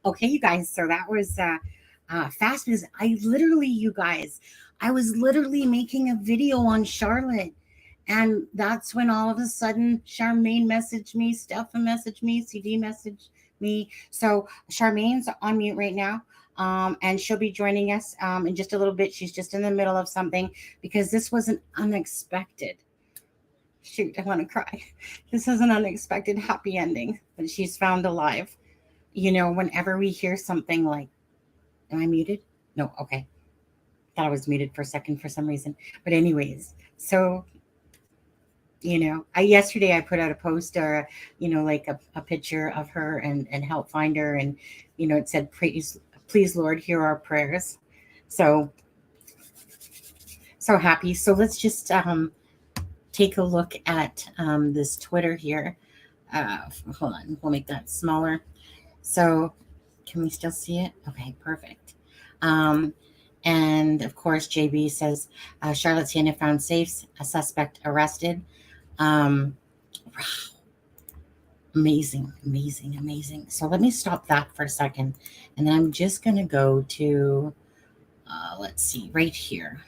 Okay, you guys, so that was fast because you guys, I was literally making a video on Charlotte, and that's when all of a sudden Charmaine messaged me, Stefan messaged me, CD messaged me. So Charmaine's on mute right now, and she'll be joining us in just a little bit. She's just in the middle of something because this was an unexpected. Shoot, I want to cry. This is an unexpected happy ending that she's found alive. You know, whenever we hear something like, am I muted? No, okay. Thought I was muted for a second for some reason. But anyways, so, you know, yesterday I put out a post or, you know, like a picture of her and help find her. And, you know, it said, please, Lord, hear our prayers. So happy. So let's just take a look at this Twitter here. Hold on, we'll make that smaller. So can we still see it? Okay, perfect. And of course, JB says, Charlotte Sena found safe, a suspect arrested. Wow. Amazing. So let me stop that for a second. And then I'm just going to go to, let's see, right here.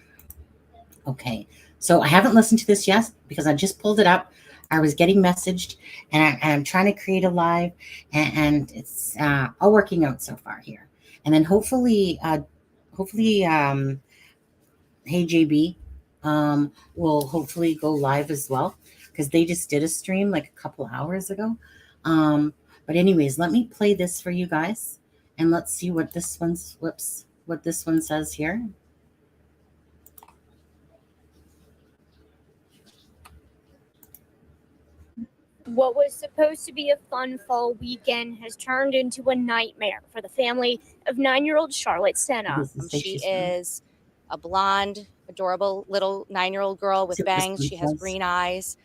Okay. So I haven't listened to this yet because I just pulled it up. I was getting messaged, and I'm trying to create a live, and it's all working out so far here. And then hopefully, Hey JB will hopefully go live as well because they just did a stream like a couple hours ago. But anyways, let me play this for you guys, and let's see what this one says here. What was supposed to be a fun fall weekend has turned into a nightmare for the family of 9-year-old Charlotte Sena. She is a blonde, adorable little 9-year-old girl with bangs. She has green eyes,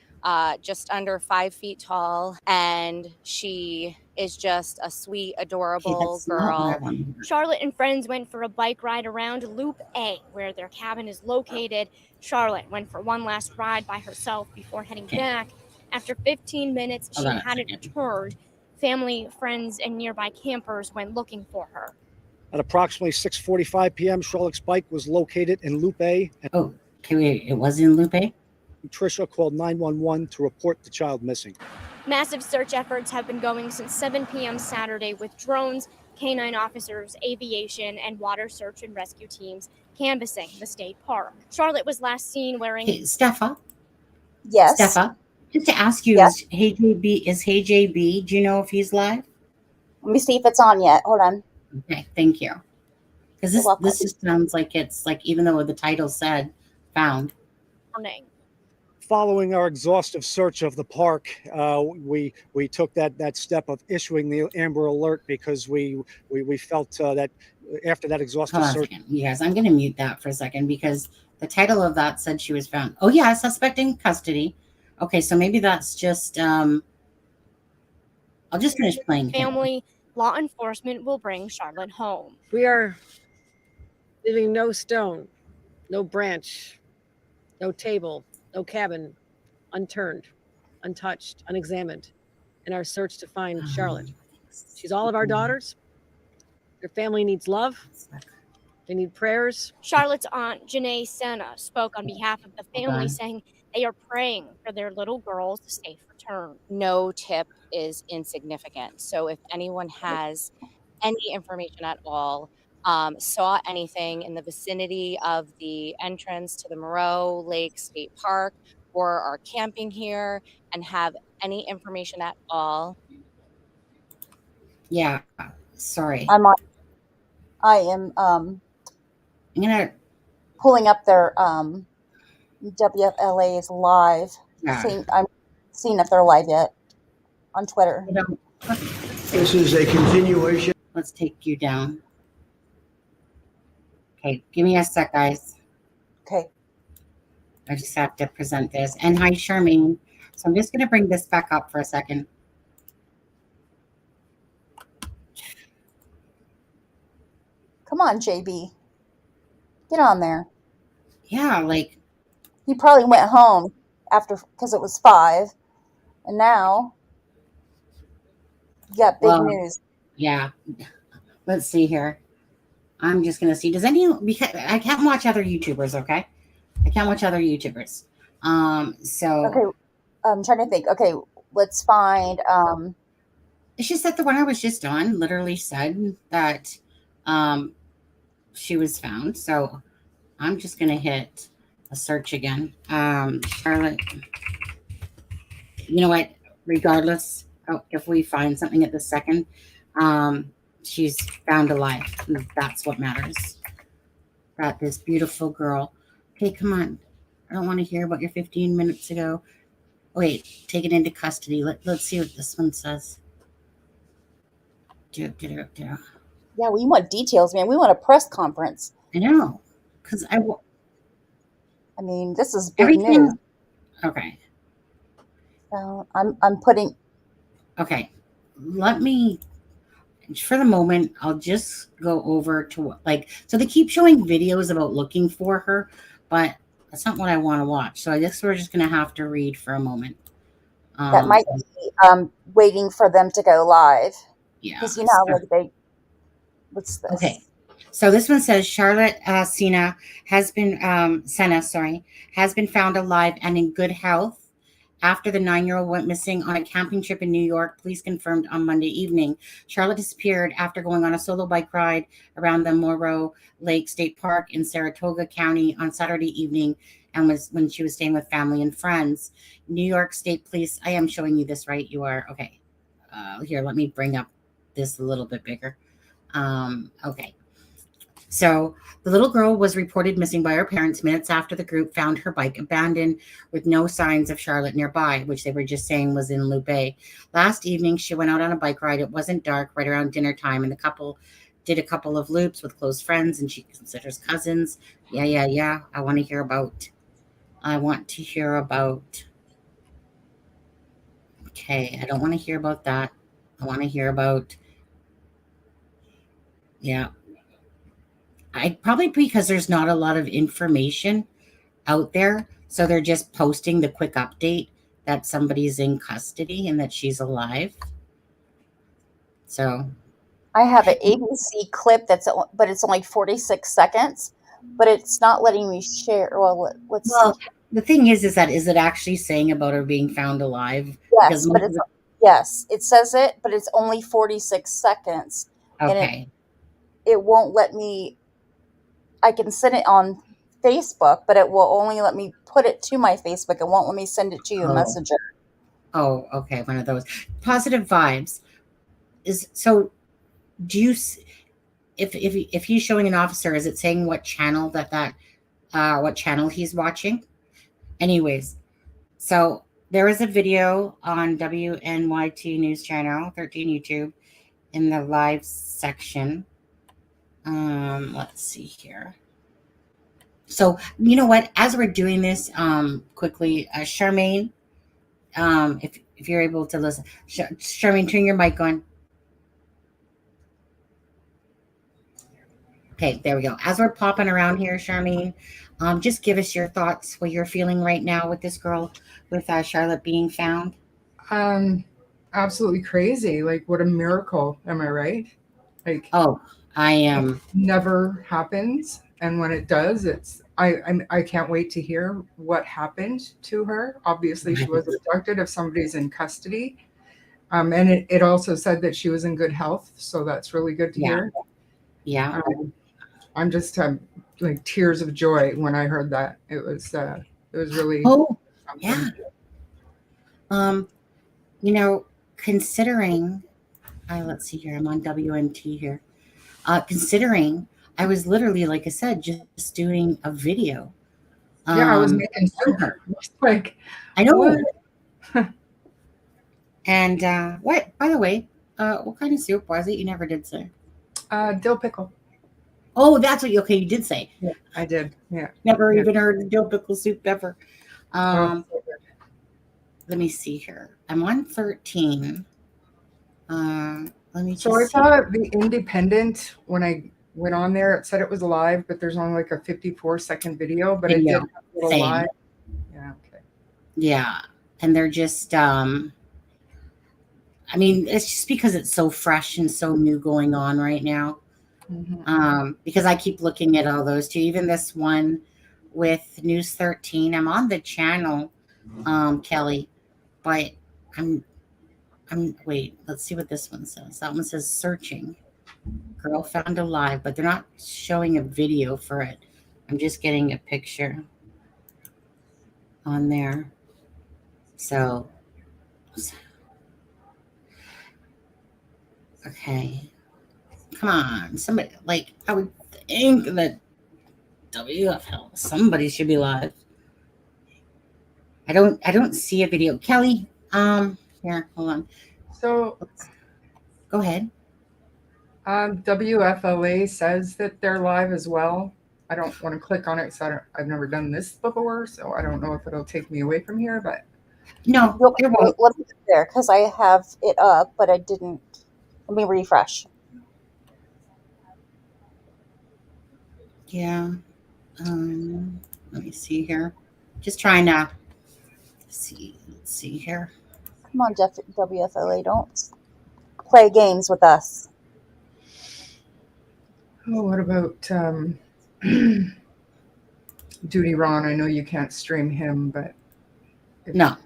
just under 5 feet tall, and she is just a sweet, adorable girl. Charlotte and friends went for a bike ride around Loop A, where their cabin is located. Charlotte went for one last ride by herself before heading back. After 15 minutes, she hadn't returned. Family, friends, and nearby campers went looking for her. At approximately 6:45 p.m., Charlotte's bike was located in Loop A. Oh, it was in Loop A? Tricia called 911 to report the child missing. Massive search efforts have been going since 7 p.m. Saturday with drones, canine officers, aviation, and water search and rescue teams canvassing the state park. Charlotte was last seen wearing... Hey, Steffa? Yes? Steffa? Just to ask you, yes? Hey JB, do you know if he's live? Let me see if it's on yet. Hold on. Okay, thank you. Because this just sounds like it's like, even though the title said found. Following our exhaustive search of the park, we took that step of issuing the Amber Alert because we felt that after that exhaustive search. Yes, I'm going to mute that for a second because the title of that said she was found. Oh yeah, suspect in custody. Okay, so maybe that's just I'll just finish playing. Family, law enforcement will bring Charlotte home. We are leaving no stone, no branch, no table, no cabin unturned, untouched, unexamined in our search to find Charlotte. She's all of our daughters. Their family needs love. They need prayers. Charlotte's aunt, Janae Sena, spoke on behalf of the family, saying they are praying for their little girl's safe return. No tip is insignificant. So if anyone has any information at all, saw anything in the vicinity of the entrance to the Moreau Lake State Park, or are camping here and have any information at all. Yeah, sorry. I am I'm gonna pulling up their WFLA's live. Yeah. I'm seeing if they're live yet on Twitter. This is a continuation. Let's take you down. Okay, give me a sec, guys. Okay. I just have to present this. And hi, Charmaine. So I'm just going to bring this back up for a second. Come on, JB. Get on there. Yeah, like. He probably went home after, because it was 5. And now, you got big news. Yeah. Let's see here. I'm just going to see. Because I can't watch other YouTubers, okay? I can't watch other YouTubers. So. Okay, I'm trying to think. Okay, let's find. It's just that the one I was just on literally said that she was found. So I'm just going to hit a search again. Charlotte. You know what? Regardless of if we find something at the second, she's found alive. That's what matters. Got this beautiful girl. Okay, come on. I don't want to hear about your 15 minutes ago. Wait, taken into custody. Let's see what this one says. Yeah, we want details, man. We want a press conference. I know, because I mean, this is big news. Okay. So I'm putting. Okay, let me. For the moment, I'll just go over to what, so they keep showing videos about looking for her, but that's not what I want to watch. So I guess we're just going to have to read for a moment. That might be waiting for them to go live. Yeah. Because you know, what's this? Okay. So this one says Charlotte Sena has been has been found alive and in good health after the 9-year-old went missing on a camping trip in New York. Police confirmed on Monday evening. Charlotte disappeared after going on a solo bike ride around the Moreau Lake State Park in Saratoga County on Saturday evening, and was when she was staying with family and friends. New York State Police. I am showing you this, right? You are okay. Here, let me bring up this a little bit bigger. Okay. So the little girl was reported missing by her parents minutes after the group found her bike abandoned with no signs of Charlotte nearby, which they were just saying was in Loubet. Last evening, she went out on a bike ride. It wasn't dark, right around dinner time, and the couple did a couple of loops with close friends, and she considers cousins. Yeah. I want to hear about. Okay, I don't want to hear about that. I want to hear about. Yeah. Probably because there's not a lot of information out there. So they're just posting the quick update that somebody's in custody and that she's alive. So I have an ABC clip but it's only 46 seconds, but it's not letting me share. Well, the thing is that is it actually saying about her being found alive? Yes, yes, it says it, but it's only 46 seconds. Okay. And it won't let me. I can send it on Facebook, but it will only let me put it to my Facebook. It won't let me send it to you, Messenger. Oh, okay. One of those positive vibes so. Do you, if he's showing an officer, is it saying what channel what channel he's watching? Anyways, so there is a video on WNYT News Channel 13 YouTube in the live section. Let's see here. So you know what? As we're doing this, quickly, Charmaine, if you're able to listen. Charmaine, turn your mic on. Okay, there we go. As we're popping around here, Charmaine, just give us your thoughts, what you're feeling right now with this girl, with Charlotte being found. Absolutely crazy. Like, what a miracle. Am I right? Like, oh, I am. Never happens, and when it does, it's I can't wait to hear what happened to her. Obviously, she was abducted. If somebody's in custody, and it also said that she was in good health, so that's really good to hear. Yeah. I'm just like tears of joy when I heard that. It was really something. Yeah. You know, considering let's see here, I'm on WNT here. Considering I was literally, like I said, just doing a video. Yeah, I was making soup. Like, I know. And what, by the way, what kind of soup was it? You never did say. Dill pickle. Oh, that's what you did say. Yeah, I did. Yeah. Never even heard of dill pickle soup ever. So let me see here. I'm on 13. Let me just I thought the Independent, when I went on there, it said it was live, but there's only like a 54-second video, but it did have a little live. Yeah, okay. Yeah. And they're just I mean, it's just because it's so fresh and so new going on right now. Mm-hmm. Because I keep looking at all those too. Even this one with News 13. I'm on the channel, Kelly, but I'm wait, let's see what this one says. That one says searching. Girl found alive, but they're not showing a video for it. I'm just getting a picture on there. So okay. Come on, somebody, like, I would think that WFL, somebody should be live. I don't see a video. Kelly, here, hold on. So go ahead. WFLA says that they're live as well. I don't want to click on it, so I've never done this before, so I don't know if it'll take me away from here, but no, it won't. Let me get there because I have it up, but I didn't. Let me refresh. Yeah. Let me see here. Just trying to see. Let's see here. Come on, WFLA, don't play games with us. Oh, what about Duty Ron? I know you can't stream him, but no.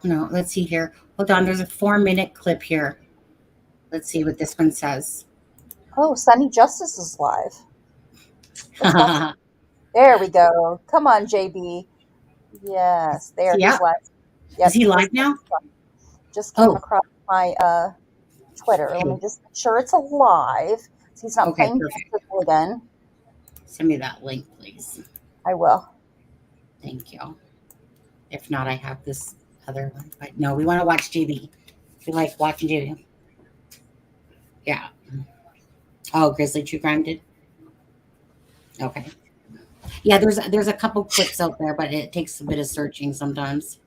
Let's see here. Hold on. There's a 4-minute clip here. Let's see what this one says. Oh, Sunny Justice is live. There we go. Come on, JB. Yes, there he's live. Yes, is he live now? Just came across my Twitter. Let me just make sure it's alive. So he's not playing basketball again. Send me that link, please. I will. Thank you. If not, I have this other one. But no, we want to watch JB. We like watching JB. Yeah. Oh, Grizzly True Crime did? Okay. Yeah, there's a couple clips out there, but it takes a bit of searching sometimes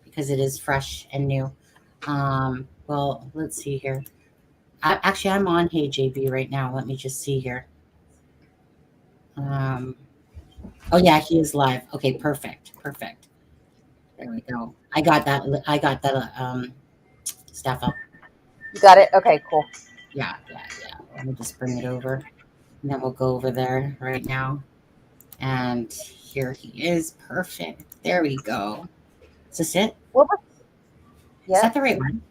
because it is fresh and new. Well, let's see here. Actually, I'm on Hey JB right now. Let me just see here. Oh yeah, he is live. Okay, perfect. There we go. I got that stuff up. You got it? Okay, cool. Yeah. Let me just bring it over. And then we'll go over there right now. And here he is. Perfect. There we go. Is this it? Yeah. Is that the right one?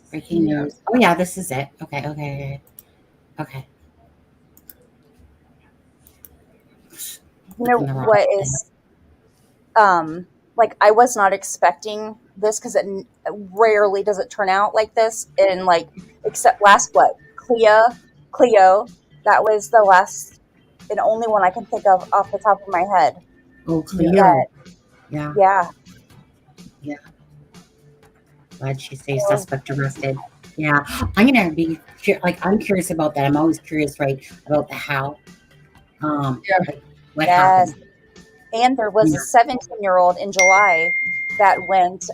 Breaking news. Oh yeah, this is it. Okay. You know what is like I was not expecting this because it rarely does it turn out like this, and like except Cleo, that was the last and only one I can think of off the top of my head. Oh, Cleo. Yeah. Glad she say suspect arrested. Yeah, I'm gonna be I'm curious about that. I'm always curious, right, about the how. Like what happened. And there was a 17-year-old in July that went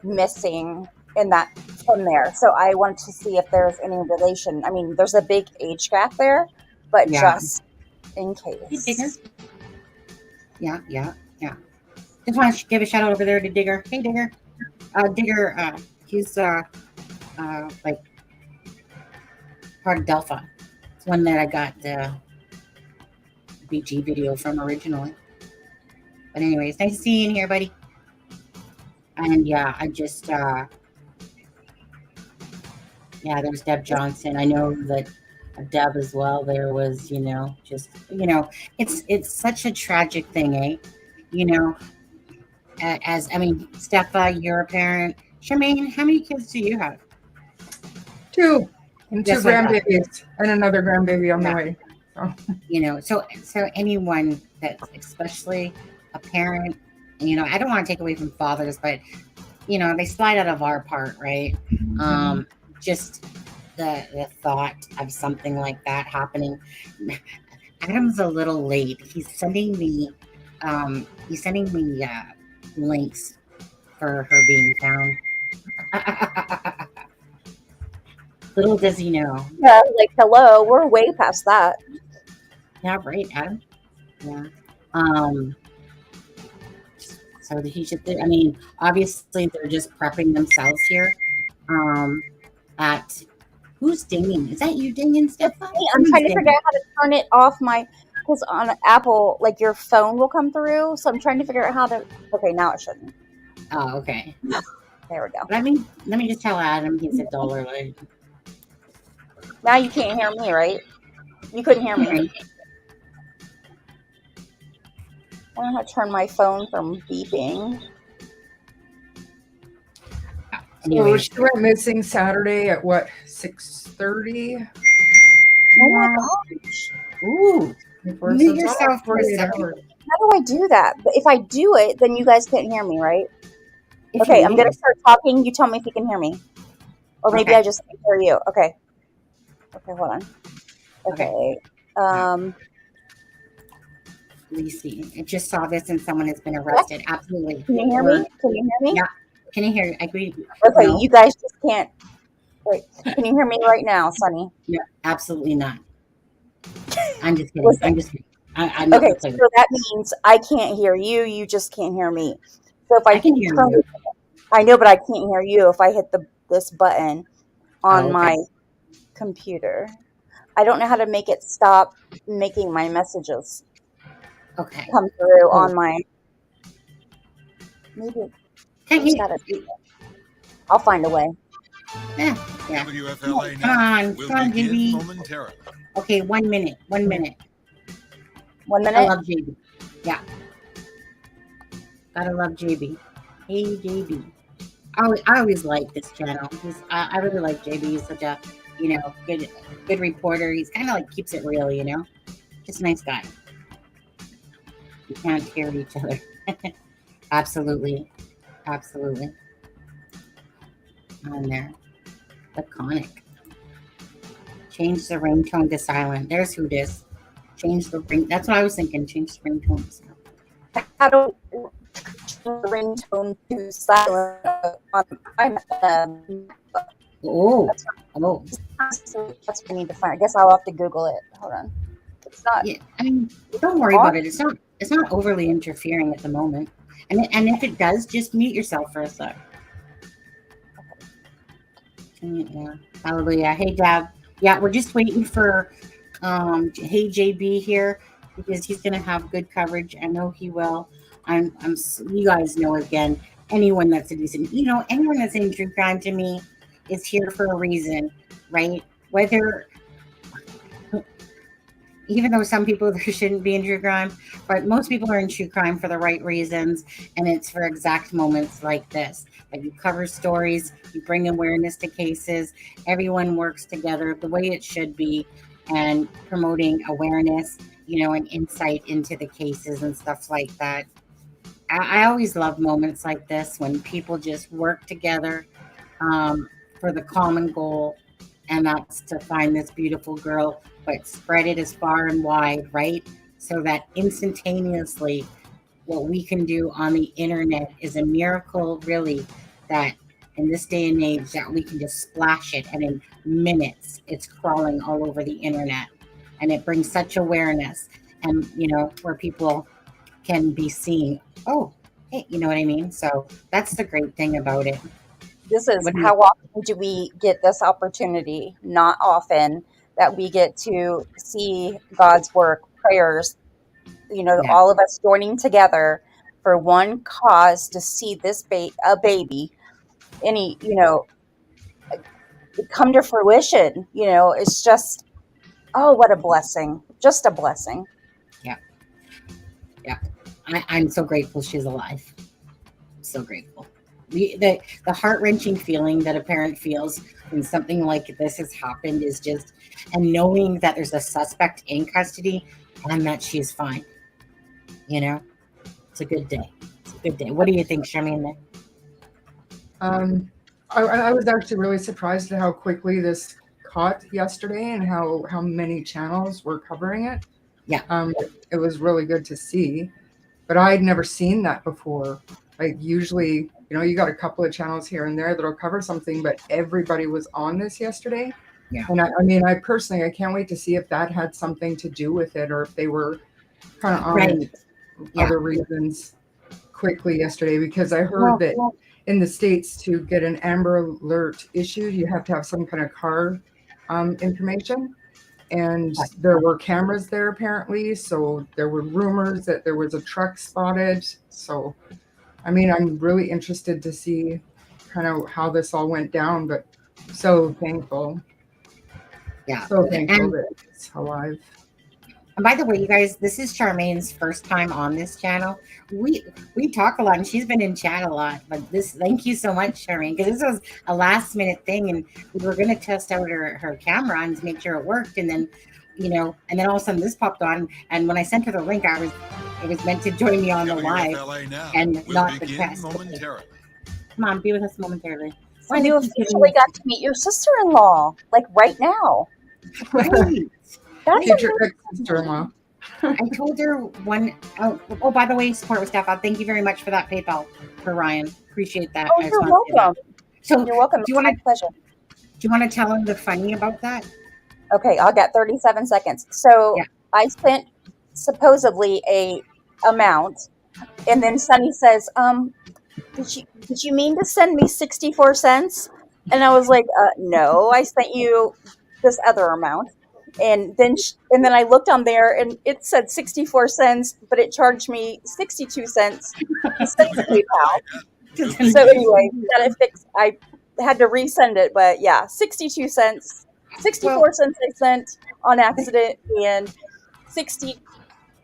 missing in that from there. So I wanted to see if there's any relation. I mean, there's a big age gap there, but just in case. Yeah. Just want to give a shout out over there to Digger. Hey, Digger. Digger, he's like part of Delphi. It's one that I got the BG video from originally. But anyways, nice to see you in here, buddy. And yeah, I just there's Deb Johnson. I know that Deb as well. There was, it's such a tragic thing, eh? Steffa, you're a parent. Charmaine, how many kids do you have? 2, and 2 grandbabies, and another grandbaby on the way. So anyone that's especially a parent, I don't want to take away from fathers, but they slide out of our part, right? Just the thought of something like that happening. Adam's a little late. He's sending me links for her being found. Little does he know. Yeah, like, hello, we're way past that. Yeah, right, Adam. Yeah. So he should. Obviously, they're just prepping themselves here. At who's dinging? Is that you dinging, Stefan? I'm trying to figure out how to turn it off because on Apple, like, your phone will come through. So I'm trying to figure out how to. Okay, now it shouldn't. Oh, okay. There we go. Let me just tell Adam he's $1 late. Now you can't hear me, right? You couldn't hear me. I don't know how to turn my phone from beeping. So she went missing Saturday at what, 6:30? Oh my gosh. Ooh. Mute yourself for a second. How do I do that? But if I do it, then you guys can't hear me, right? Okay, I'm going to start talking. You tell me if you can hear me. Or maybe I just can't hear you. Okay. Okay, hold on. Okay. Lacey, I just saw this and someone has been arrested. Absolutely. Can you hear me? Can you hear me? Yeah. Can you hear? I agree. Okay, no. You guys just can't. Wait, can you hear me right now, Sunny? Yeah, absolutely not. I'm just kidding. I'm just kidding. I'm okay, so that means I can't hear you. You just can't hear me. So if I can hear you. I know, but I can't hear you if I hit this button on my computer. I don't know how to make it stop making my messages come through on my. Maybe. I'll find a way. Yeah. WFLA come on, JB. Okay, 1 minute. 1 minute. 1 minute? I love JB. Yeah. Gotta love JB. Hey, JB. I always like this channel. I really like JB. He's such a, good reporter. He's kind of like keeps it real, Just a nice guy. We can't hear each other. Absolutely. On there. Laconic. Change the ringtone to silent. There's who dis. Change the ring. That's what I was thinking. Change the ringtone to silent. How do change the ringtone to silent? That's what I need to find. I guess I'll have to Google it. Hold on. It's not. Yeah, don't worry about it. It's not overly interfering at the moment. And if it does, just mute yourself for a sec. Yeah. Hallelujah. Hey, Dab. Yeah, we're just waiting for Hey JB here because he's gonna have good coverage. I know he will. You guys know, again, anyone that's a decent, anyone that's in true crime to me is here for a reason, right? Whether, even though some people there shouldn't be in true crime, but most people are in true crime for the right reasons, and it's for exact moments like this. Like, you cover stories, you bring awareness to cases, everyone works together the way it should be, and promoting awareness, and insight into the cases and stuff like that. I always love moments like this when people just work together for the common goal, and that's to find this beautiful girl, but spread it as far and wide, right? So that instantaneously what we can do on the internet is a miracle, really, that in this day and age that we can just splash it and in minutes it's crawling all over the internet, and it brings such awareness, and where people can be seeing, oh, hey, you know what I mean? So that's the great thing about it. This is how often do we get this opportunity? Not often that we get to see God's work, prayers, all of us joining together for one cause to see this a baby, come to fruition. It's just, oh, what a blessing. Just a blessing. Yeah. I'm so grateful she's alive. So grateful. The heart-wrenching feeling that a parent feels when something like this has happened is just, and knowing that there's a suspect in custody and that she's fine. It's a good day. It's a good day. What do you think, Charmaine? I was actually really surprised at how quickly this caught yesterday and how many channels were covering it. Yeah. It was really good to see, but I had never seen that before. Like usually, you got a couple of channels here and there that'll cover something, but everybody was on this yesterday. Yeah. And I personally, I can't wait to see if that had something to do with it, or if they were kind of on other reasons quickly yesterday, because I heard that in the States, to get an Amber Alert issued, you have to have some kind of car information. And there were cameras there apparently. So there were rumors that there was a truck spotted. So, I'm really interested to see kind of how this all went down, but so thankful. Yeah. So thankful that it's alive. And by the way, you guys, this is Charmaine's first time on this channel. We talk a lot, and she's been in chat a lot. But thank you so much, Charmaine, because this was a last minute thing, and we were going to test out her camera and make sure it worked, and then, and then all of a sudden this popped on, and when I sent her the link, it was meant to join me on the live, and not the test. Come on, be with us momentarily. So you officially got to meet your sister-in-law, like right now. Right. That's sister-in-law. I told her oh, by the way, support with Steph, thank you very much for that PayPal for Ryan. Appreciate that. Oh, you're welcome. So you're welcome. It's my pleasure. Do you want to tell him the funny about that? Okay, I'll get 37 seconds. So I spent supposedly a amount, and then Sunny says, did you mean to send me 64 cents? And I was like, no, I sent you this other amount. And then I looked on there and it said 64 cents, but it charged me 62 cents to send PayPal. So anyway, got it fixed. I had to resend it, but 62 cents, 64 cents I sent on accident, and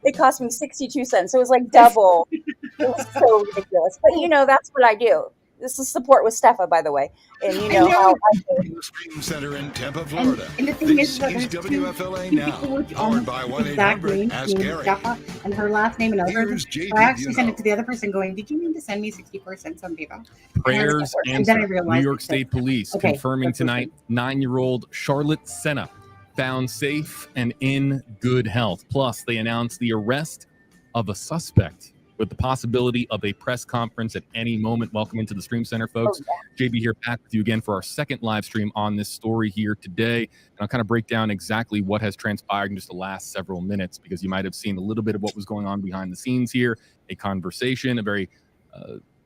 it cost me 62 cents. So it was like double. It was so ridiculous. But that's what I do. This is support with Steffa, by the way. And how I do. Stream Center in Tampa, Florida. And the thing is WFLA now, powered by 1-800-ASK-GARY. Steffa and her last name and other. I actually sent it to the other person going, did you mean to send me 64 cents on PayPal? Prayers answered. New York State Police confirming tonight 9-year-old Charlotte Sena found safe and in good health. Plus, they announced the arrest of a suspect with the possibility of a press conference at any moment. Welcome into the Stream Center, folks. JB here, back with you again for our second live stream on this story here today. And I'll kind of break down exactly what has transpired in just the last several minutes, because you might have seen a little bit of what was going on behind the scenes here, a conversation, a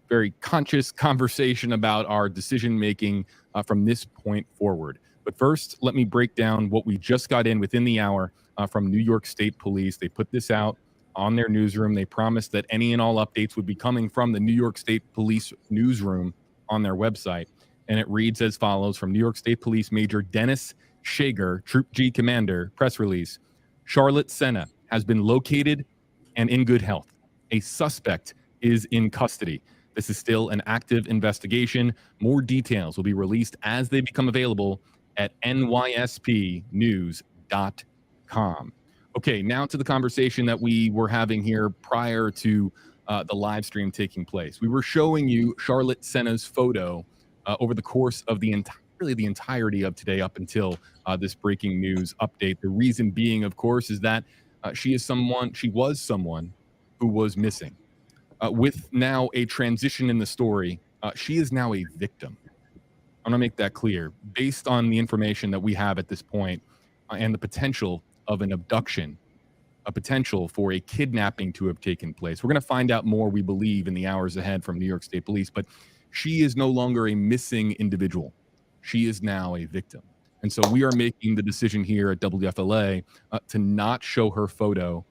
very conscious conversation about our decision-making from this point forward. But first, let me break down what we just got in within the hour from New York State Police. They put this out on their newsroom. They promised that any and all updates would be coming from the New York State Police newsroom on their website. And it reads as follows from New York State Police Major Dennis Shager, Troop G Commander, press release. Charlotte Sena has been located and in good health. A suspect is in custody. This is still an active investigation. More details will be released as they become available at nyspnews.com. Okay, now to the conversation that we were having here prior to the live stream taking place. We were showing you Charlotte Sena's photo over the course of the entirety of today up until this breaking news update. The reason being, of course, is that she was someone who was missing. with now a transition in the story, she is now a victim. I want to make that clear. Based on the information that we have at this point and the potential of an abduction, a potential for a kidnapping to have taken place. We're going to find out more, we believe, in the hours ahead from New York State Police, but she is no longer a missing individual. She is now a victim. And so we are making the decision here at WFLA to not show her photo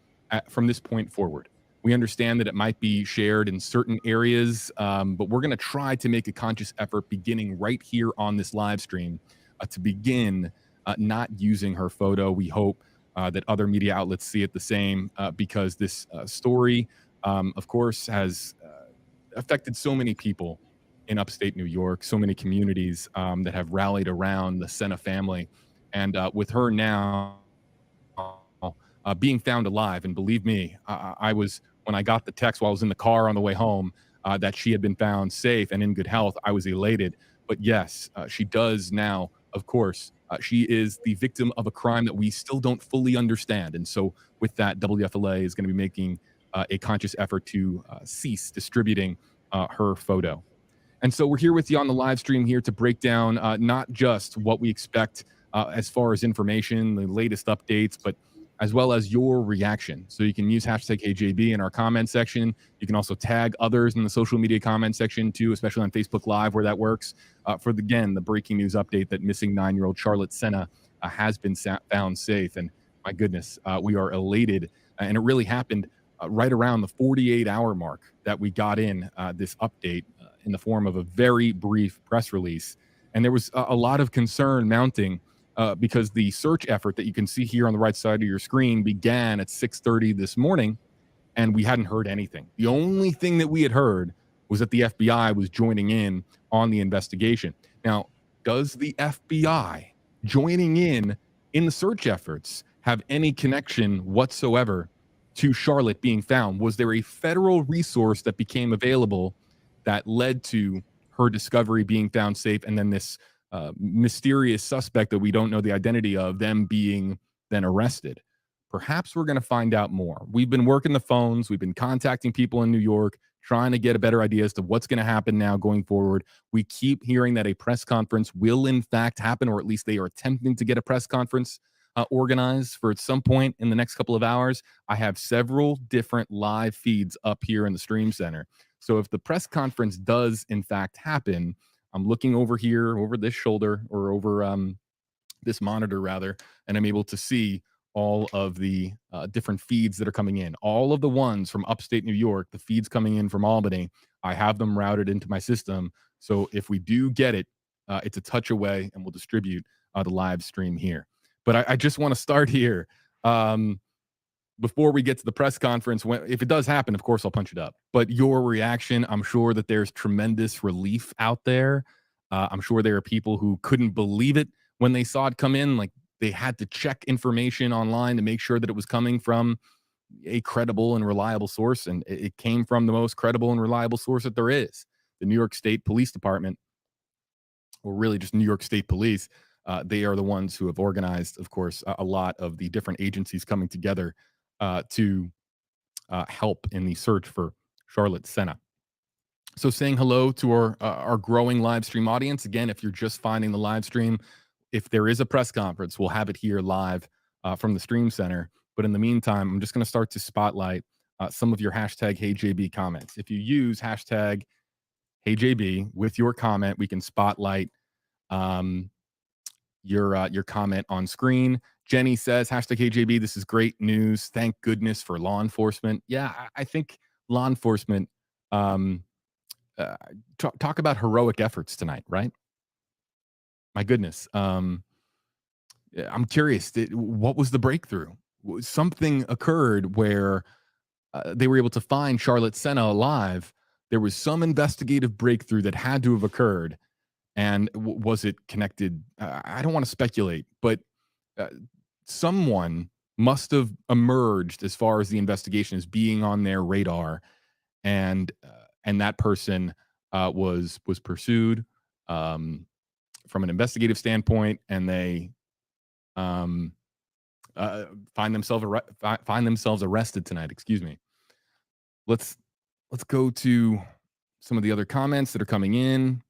from this point forward. We understand that it might be shared in certain areas, but we're going to try to make a conscious effort beginning right here on this live stream to begin not using her photo. We hope that other media outlets see it the same because this story, of course, has affected so many people in upstate New York, so many communities that have rallied around the Sena family. And with her now being found alive, and believe me, I was, when I got the text while I was in the car on the way home, that she had been found safe and in good health, I was elated. But yes, she does now, of course, she is the victim of a crime that we still don't fully understand. And so with that, WFLA is going to be making a conscious effort to cease distributing her photo. And so we're here with you on the live stream here to break down not just what we expect as far as information, the latest updates, but as well as your reaction. So you can use hashtag HJB in our comment section. You can also tag others in the social media comment section too, especially on Facebook Live where that works. Again, the breaking news update that missing 9-year-old Charlotte Sena has been found safe. And my goodness, we are elated. And it really happened right around the 48-hour mark that we got in this update in the form of a very brief press release. And there was a lot of concern mounting because the search effort that you can see here on the right side of your screen began at 6:30 this morning, and we hadn't heard anything. The only thing that we had heard was that the FBI was joining in on the investigation. Now, does the FBI joining in the search efforts have any connection whatsoever to Charlotte being found? Was there a federal resource that became available that led to her discovery, being found safe, and then this mysterious suspect that we don't know the identity of, them being then arrested? Perhaps we're going to find out more. We've been working the phones. We've been contacting people in New York, trying to get a better idea as to what's going to happen now going forward. We keep hearing that a press conference will in fact happen, or at least they are attempting to get a press conference organized for at some point in the next couple of hours. I have several different live feeds up here in the stream center. So if the press conference does in fact happen, I'm looking over here, over this shoulder, or over this monitor rather, and I'm able to see all of the different feeds that are coming in. All of the ones from upstate New York, the feeds coming in from Albany, I have them routed into my system. So if we do get it, it's a touch away, and we'll distribute the live stream here. But I just want to start here. Before we get to the press conference, if it does happen, of course, I'll punch it up. But your reaction, I'm sure that there's tremendous relief out there. I'm sure there are people who couldn't believe it when they saw it come in. Like, they had to check information online to make sure that it was coming from a credible and reliable source. And it came from the most credible and reliable source that there is, the New York State Police Department, or really just New York State Police. They are the ones who have organized, of course, a lot of the different agencies coming together to help in the search for Charlotte Sena. So saying hello to our growing live stream audience. Again, if you're just finding the live stream, if there is a press conference, we'll have it here live from the stream center. But in the meantime, I'm just going to start to spotlight some of your hashtag HeyJB comments. If you use hashtag HeyJB with your comment, we can spotlight your comment on screen. Jenny says, hashtag HJB, this is great news. Thank goodness for law enforcement. Yeah, I think law enforcement, talk about heroic efforts tonight, right? My goodness. I'm curious, what was the breakthrough? Something occurred where they were able to find Charlotte Sena alive. There was some investigative breakthrough that had to have occurred. And was it connected? I don't want to speculate, but someone must have emerged as far as the investigation as being on their radar, and that person was pursued from an investigative standpoint, and they find themselves arrested tonight. Excuse me. Let's Let's go to some of the other comments that are coming in.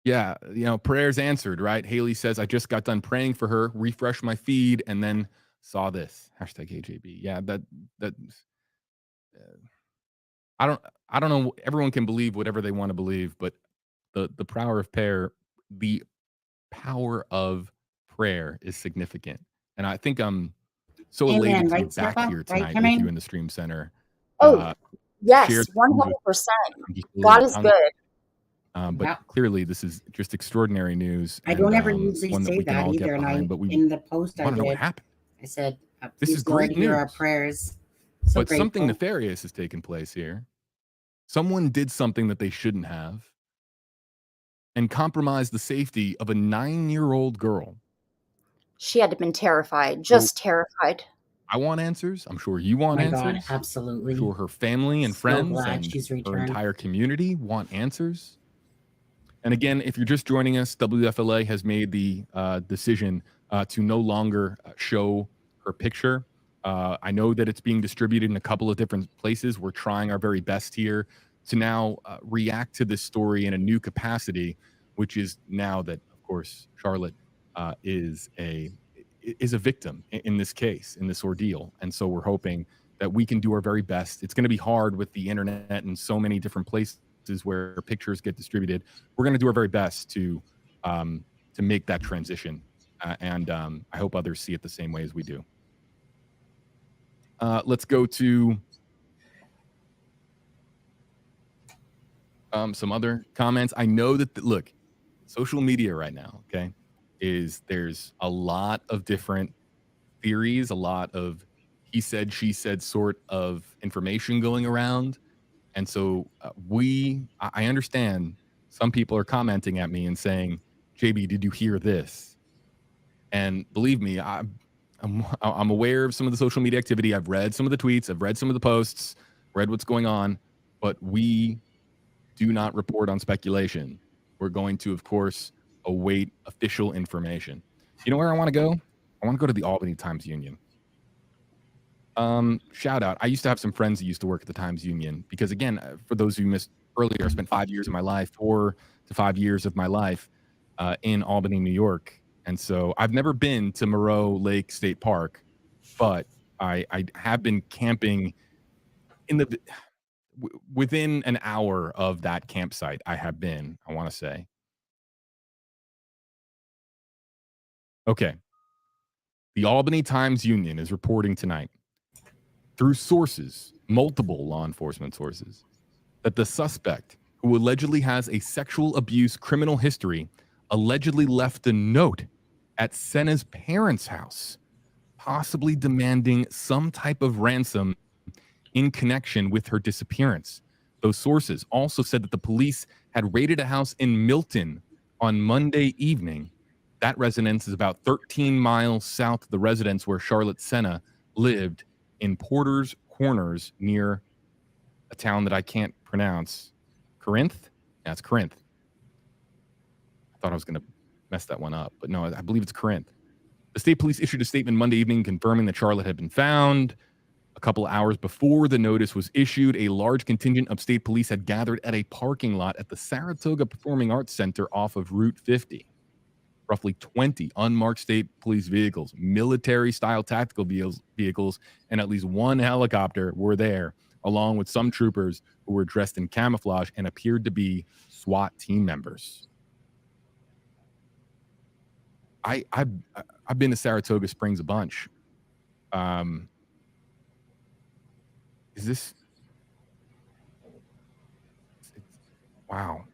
Yeah, prayers answered, right? Haley says, I just got done praying for her, refreshed my feed, and then saw this. #AJB. Yeah, that I don't know. Everyone can believe whatever they want to believe, but the power of prayer is significant. And I think I'm so elated to be back here tonight with you in the Stream Center. Oh, yes, 100%. God is good. But clearly, this is just extraordinary news. I don't ever usually say that either. And in the post I want to know what did, happened. I said, This is Lord, great hear news. our prayers. But something nefarious has taken place here. Someone did something that they shouldn't have and compromised the safety of a 9-year-old girl. She had to have been terrified, just terrified. I want answers. I'm sure you want answers. God, absolutely. I'm sure her family and friends and her returned. entire community want answers. And again, if you're just joining us, WFLA has made the decision to no longer show her picture. I know that it's being distributed in a couple of different places. We're trying our very best here to now react to this story in a new capacity, which is now that, of course, Charlotte is a victim in this case, in this ordeal. And so we're hoping that we can do our very best. It's going to be hard with the internet and so many different places where pictures get distributed. We're going to do our very best to make that transition. And I hope others see it the same way as we do. Let's go to some other comments. I know that, look, social media right now, okay, there's a lot of different theories, a lot of he said, she said sort of information going around. And so I understand some people are commenting at me and saying, JB, did you hear this? And believe me, I'm aware of some of the social media activity. I've read some of the tweets. I've read some of the posts, read what's going on, but we do not report on speculation. We're going to, of course, await official information. You know where I want to go? I want to go to the Albany Times-Union. Shout out. I used to have some friends that used to work at the Times-Union because, again, for those who missed earlier, I spent 4 to 5 years of my life in Albany, New York. And so I've never been to Moreau Lake State Park, but I have been camping within an hour of that campsite. I have been, I want to say. Okay. The Albany Times-Union is reporting tonight through sources, multiple law enforcement sources, that the suspect, who allegedly has a sexual abuse criminal history, allegedly left a note at Sena's parents' house, possibly demanding some type of ransom in connection with her disappearance. Those sources also said that the police had raided a house in Milton on Monday evening. That residence is about 13 miles south of the residence where Charlotte Sena lived in Porter's Corners near a town that I can't pronounce. Corinth? Yeah, it's Corinth. I thought I was going to mess that one up, but no, I believe it's Corinth. The state police issued a statement Monday evening confirming that Charlotte had been found. A couple hours before the notice was issued, a large contingent of state police had gathered at a parking lot at the Saratoga Performing Arts Center off of Route 50. Roughly 20 unmarked state police vehicles, military-style tactical vehicles, and at least one helicopter were there, along with some troopers who were dressed in camouflage and appeared to be SWAT team members. I've been to Saratoga Springs a bunch. Is this? Wow.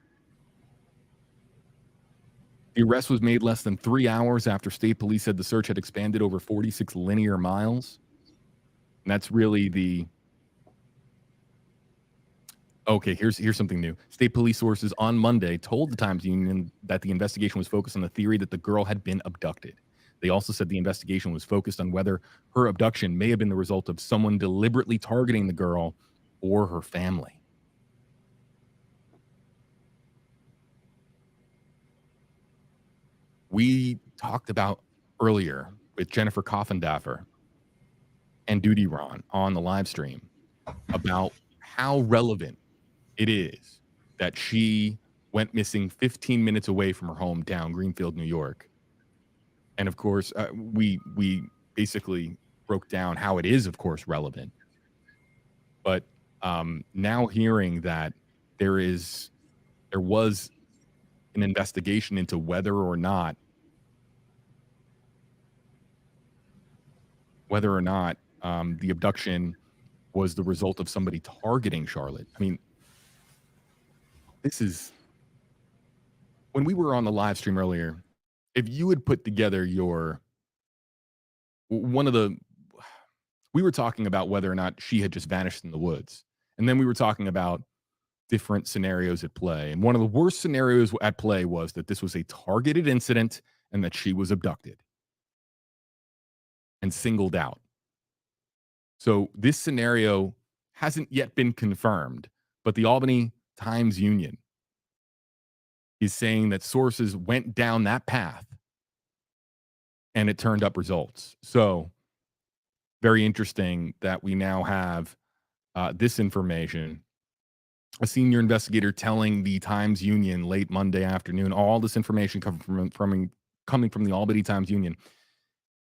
The arrest was made less than 3 hours after state police said the search had expanded over 46 linear miles. And that's really the... Okay, here's something new. State police sources on Monday told the Times-Union that the investigation was focused on the theory that the girl had been abducted. They also said the investigation was focused on whether her abduction may have been the result of someone deliberately targeting the girl or her family. We talked about earlier with Jennifer Coffindaffer and Duty Ron on the live stream about how relevant it is that she went missing 15 minutes away from her hometown, Greenfield, New York. And of course, we basically broke down how it is, of course, relevant. But now hearing that there was an investigation into whether or not the abduction was the result of somebody targeting Charlotte. I mean, this is, when we were on the live stream earlier, if you had put together we were talking about whether or not she had just vanished in the woods. And then we were talking about different scenarios at play. And one of the worst scenarios at play was that this was a targeted incident and that she was abducted and singled out. So this scenario hasn't yet been confirmed, but the Albany Times-Union is saying that sources went down that path and it turned up results. So very interesting that we now have this information. A senior investigator telling the Times-Union late Monday afternoon, all this information coming from the Albany Times-Union.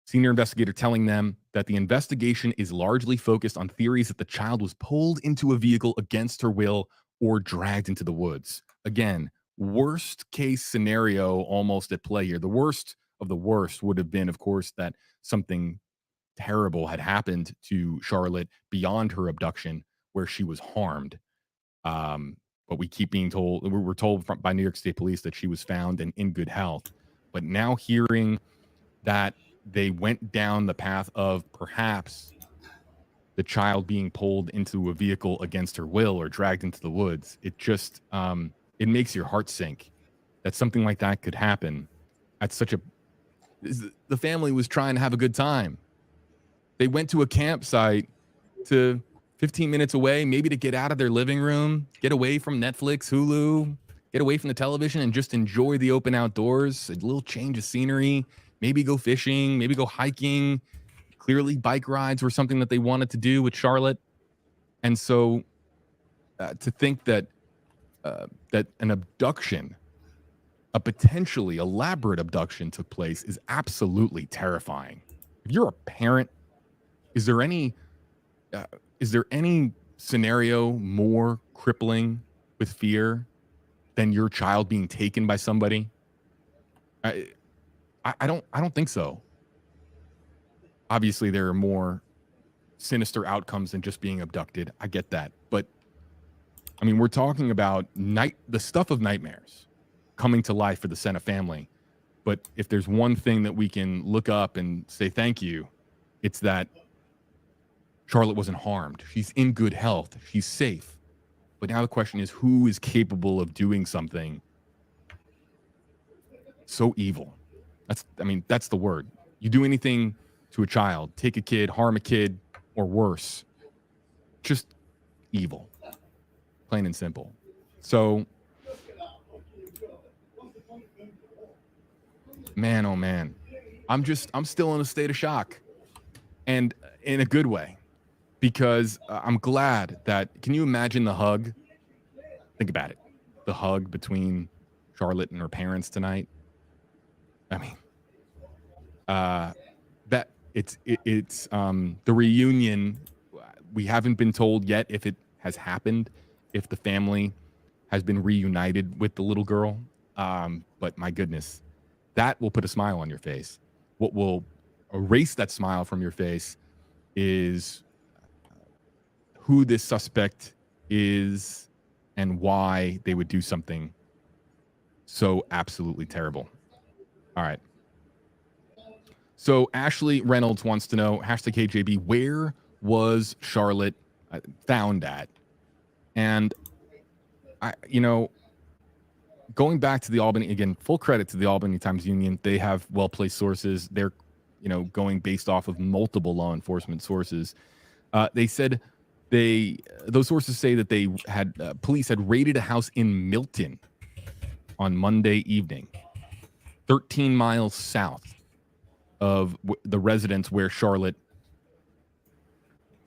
Senior investigator telling them that the investigation is largely focused on theories that the child was pulled into a vehicle against her will or dragged into the woods. Again, worst case scenario almost at play here. The worst of the worst would have been, of course, that something terrible had happened to Charlotte beyond her abduction where she was harmed. But we keep being told, we were told by New York State Police that she was found and in good health. But now hearing that they went down the path of perhaps the child being pulled into a vehicle against her will or dragged into the woods, it just, it makes your heart sink that something like that could happen at such a, the family was trying to have a good time. They went to a campsite to 15 minutes away, maybe to get out of their living room, get away from Netflix, Hulu, get away from the television and just enjoy the open outdoors, a little change of scenery, maybe go fishing, maybe go hiking. Clearly bike rides were something that they wanted to do with Charlotte. And so to think that that an abduction, a potentially elaborate abduction took place is absolutely terrifying. If you're a parent, is there any scenario more crippling with fear than your child being taken by somebody? I don't think so. Obviously, there are more sinister outcomes than just being abducted. I get that. But I mean, we're talking about the stuff of nightmares coming to life for the Sena family. But if there's one thing that we can look up and say thank you, it's that Charlotte wasn't harmed. She's in good health. She's safe. But now the question is, who is capable of doing something so evil? That's the word. You do anything to a child, take a kid, harm a kid, or worse. Just evil. Plain and simple. So, man, oh man. I'm still in a state of shock. And in a good way. Because I'm glad that, can you imagine the hug? Think about it. The hug between Charlotte and her parents tonight. I mean, that it's the reunion. We haven't been told yet if it has happened, if the family has been reunited with the little girl. But my goodness, that will put a smile on your face. What will erase that smile from your face is who this suspect is and why they would do something so absolutely terrible. All right. So Ashley Reynolds wants to know, #KJB, where was Charlotte found at? And going back to the Albany, again, full credit to the Albany Times-Union. They have well-placed sources. They're, going based off of multiple law enforcement sources. They said those sources say that they had police had raided a house in Milton on Monday evening, 13 miles south of the residence where Charlotte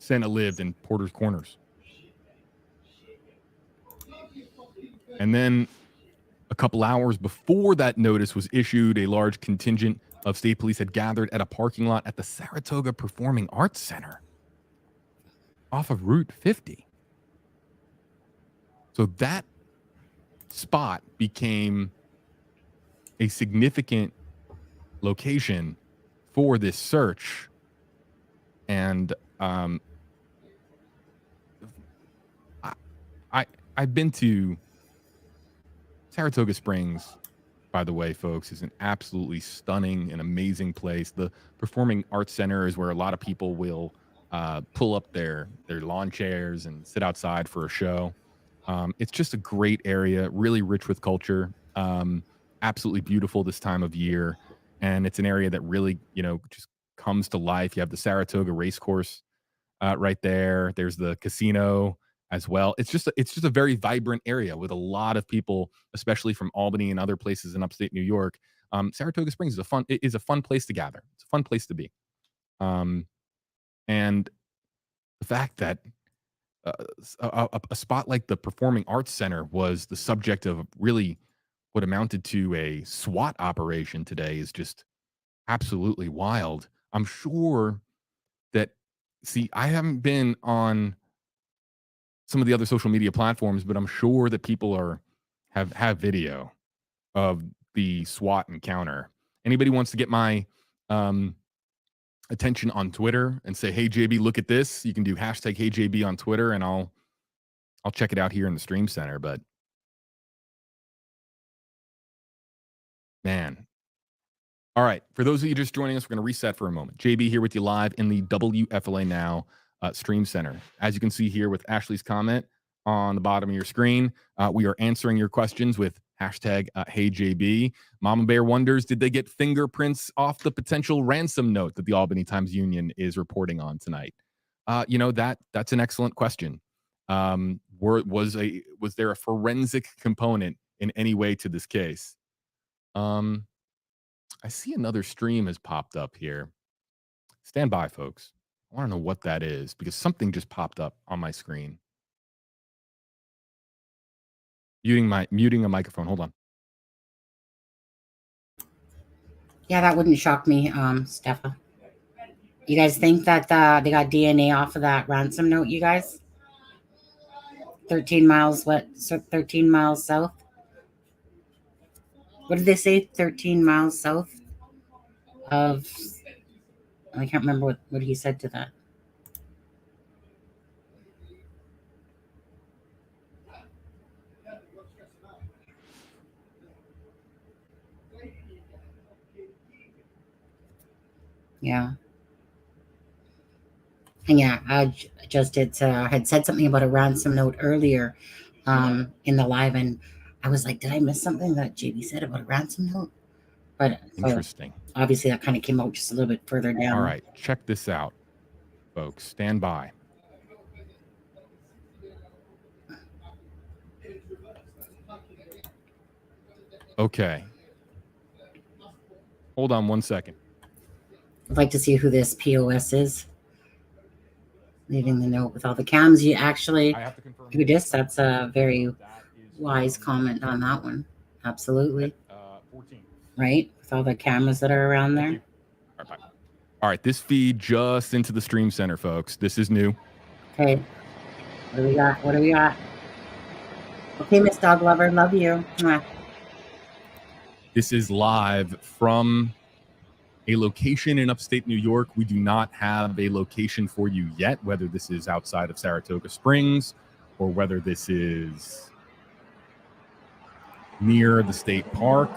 Sena lived in Porter's Corners. And then a couple hours before that notice was issued, a large contingent of state police had gathered at a parking lot at the Saratoga Performing Arts Center off of Route 50. So that spot became a significant location for this search. And I've been to Saratoga Springs, by the way, folks, is an absolutely stunning and amazing place. The Performing Arts Center is where a lot of people will pull up their lawn chairs and sit outside for a show. It's just a great area, really rich with culture, absolutely beautiful this time of year. And it's an area that really, just comes to life. You have the Saratoga Racecourse right there. There's the casino as well. It's just a very vibrant area with a lot of people, especially from Albany and other places in upstate New York. Saratoga Springs is a fun place to gather. It's a fun place to be. And the fact that a spot like the Performing Arts Center was the subject of really what amounted to a SWAT operation today is just absolutely wild. I'm sure that, I haven't been on some of the other social media platforms, but I'm sure that people have video of the SWAT encounter. Anybody wants to get my attention on Twitter and say, "Hey JB, look at this," you can do hashtag Hey JB on Twitter, and I'll check it out here in the stream center. But man, all right. For those of you just joining us, we're going to reset for a moment. JB here with you live in the WFLA Now stream center. As you can see here with Ashley's comment on the bottom of your screen, we are answering your questions with hashtag HeyJB. Mama Bear wonders, did they get fingerprints off the potential ransom note that the Albany Times Union is reporting on tonight? That's an excellent question. Was there a forensic component in any way to this case? I see another stream has popped up here. Stand by, folks. I want to know what that is because something just popped up on my screen. Muting a microphone. Hold on. Yeah, that wouldn't shock me, Steffa. You guys think that they got DNA off of that ransom note, you guys? 13 miles so 13 miles south? What did they say? 13 miles south of... I can't remember what he said to that. Yeah. And yeah, I just had said something about a ransom note earlier in the live, and I was like, did I miss something that JB said about a ransom note? But interesting. Obviously, that kind of came out just a little bit further down. All right, check this out, folks. Stand by. Okay. Hold on one second. I'd like to see who this POS is. Leaving the note with all the cams. You actually do this. That's a very wise comment on that one. Absolutely. 14. Right? With all the cameras that are around there. All right, this feed just into the stream center, folks. This is new. Okay. What do we got? Okay, Miss Dog Lover. Love you. Mwah. This is live from a location in upstate New York. We do not have a location for you yet, whether this is outside of Saratoga Springs or whether this is near the state park.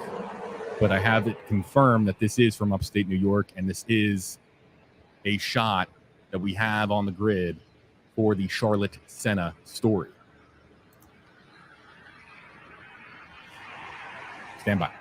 But I have it confirmed that this is from upstate New York, and this is a shot that we have on the grid for the Charlotte Sena story. Stand by.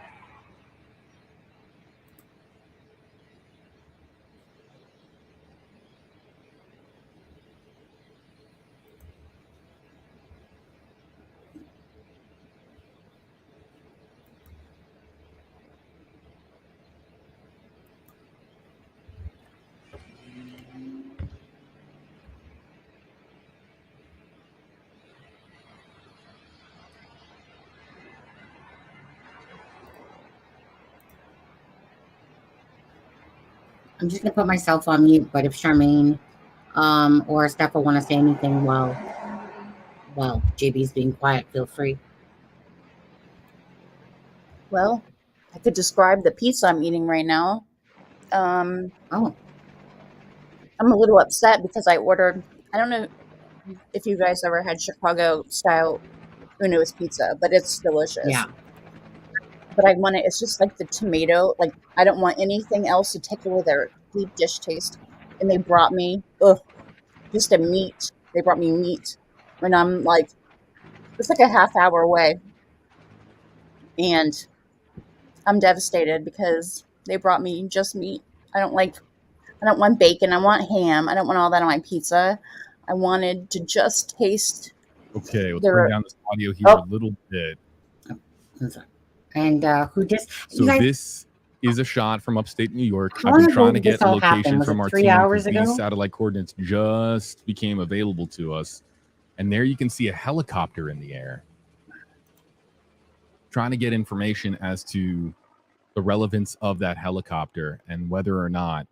I'm just gonna put myself on mute, but if Charmaine or Steph will want to say anything while JB's being quiet, feel free. Well, I could describe the pizza I'm eating right now. Oh. I'm a little upset because I ordered, I don't know if you guys ever had Chicago style Uno's pizza, but it's delicious. Yeah. But I want it, it's just like the tomato, like I don't want anything else to take away their deep dish taste. And they brought me, just a meat. They brought me meat. And I'm like, it's like a half hour away. And I'm devastated because they brought me just meat. I don't want bacon. I want ham. I don't want all that on my pizza. I wanted to just taste. Okay, let's bring down this audio here a little bit. And who just... So this is a shot from upstate New York. I've been trying to get a location from our team because these satellite coordinates just became available to us. And there you can see a helicopter in the air. Trying to get information as to the relevance of that helicopter and whether or not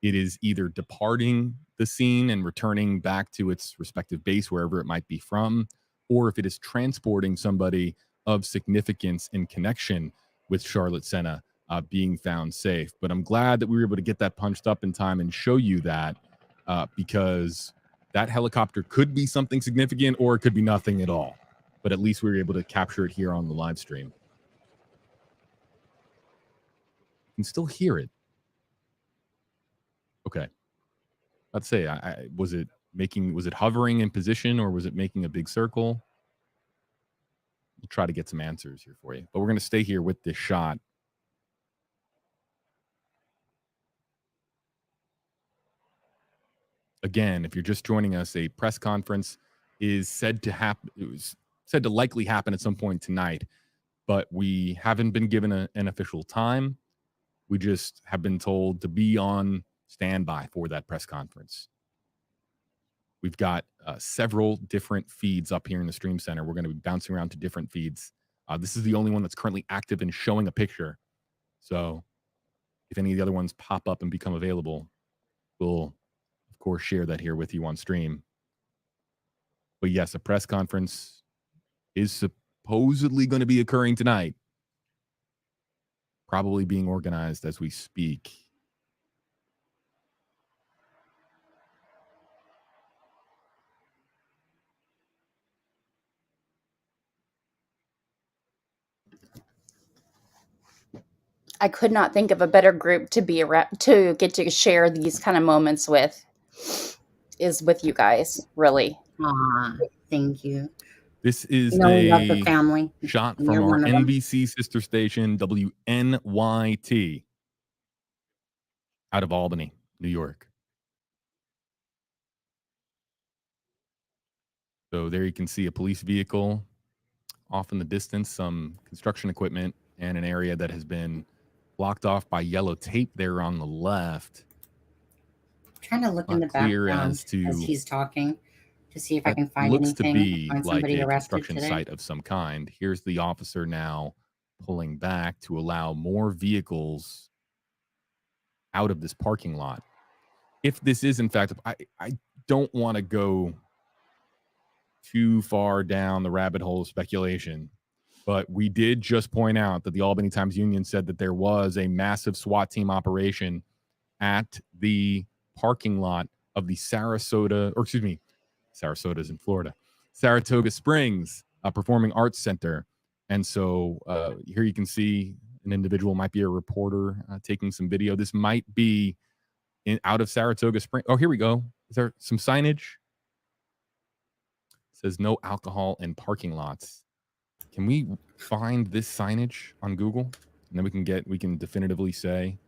it is either departing the scene and returning back to its respective base, wherever it might be from, or if it is transporting somebody of significance in connection with Charlotte Sena being found safe. But I'm glad that we were able to get that punched up in time and show you that because that helicopter could be something significant or it could be nothing at all. But at least we were able to capture it here on the live stream. You can still hear it. Okay. Let's say, was it hovering in position or was it making a big circle? We'll try to get some answers here for you. But we're going to stay here with this shot. Again, if you're just joining us, a press conference is said to happen. It was said to likely happen at some point tonight, but we haven't been given an official time. We just have been told to be on standby for that press conference. We've got several different feeds up here in the stream center. We're going to be bouncing around to different feeds. This is the only one that's currently active and showing a picture. So if any of the other ones pop up and become available, we'll, of course, share that here with you on stream. But yes, a press conference is supposedly going to be occurring tonight. Probably being organized as we speak. I could not think of a better group to be around, to get to share these kind of moments with, is with you guys, really. Thank you. This is we love the family. Shot from our NBC sister station, WNYT, out of Albany, New York. So there you can see a police vehicle off in the distance, some construction equipment, and an area that has been blocked off by yellow tape there on the left. I'm trying to look in the background as he's talking to see if I can find anything. Looks to be like a construction site of some kind. Here's the officer now pulling back to allow more vehicles out of this parking lot. If this is, in fact, I don't want to go too far down the rabbit hole of speculation, but we did just point out that the Albany Times-Union said that there was a massive SWAT team operation at the parking lot of the Saratoga is in Florida, Saratoga Springs Performing Arts Center. And so here you can see an individual, might be a reporter taking some video. This might be out of Saratoga Springs. Oh, here we go. Is there some signage? It says no alcohol in parking lots. Can we find this signage on Google? And then we can definitively say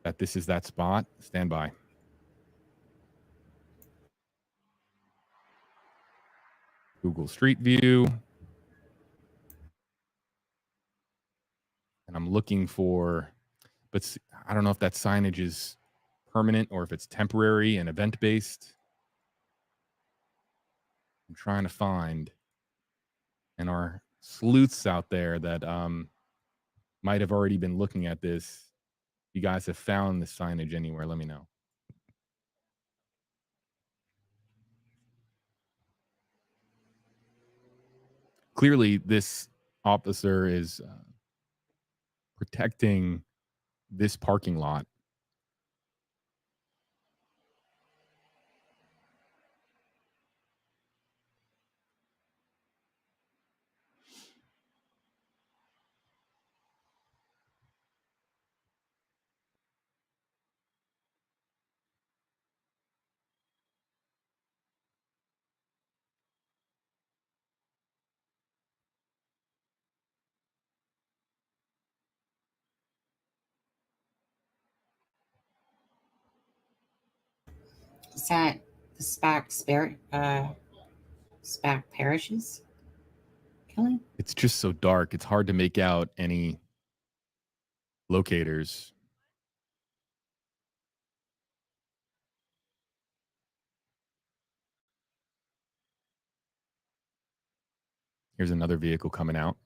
that this is that spot. Stand by. Google Street View. And I'm looking for, but I don't know if that signage is permanent or if it's temporary and event-based. I'm trying to find, and our sleuths out there that might have already been looking at this you guys have found the signage anywhere, let me know. Clearly, this officer is protecting this parking lot. Is that the SPAC parishes killing? It's just so dark. It's hard to make out any locators. Here's another vehicle coming out.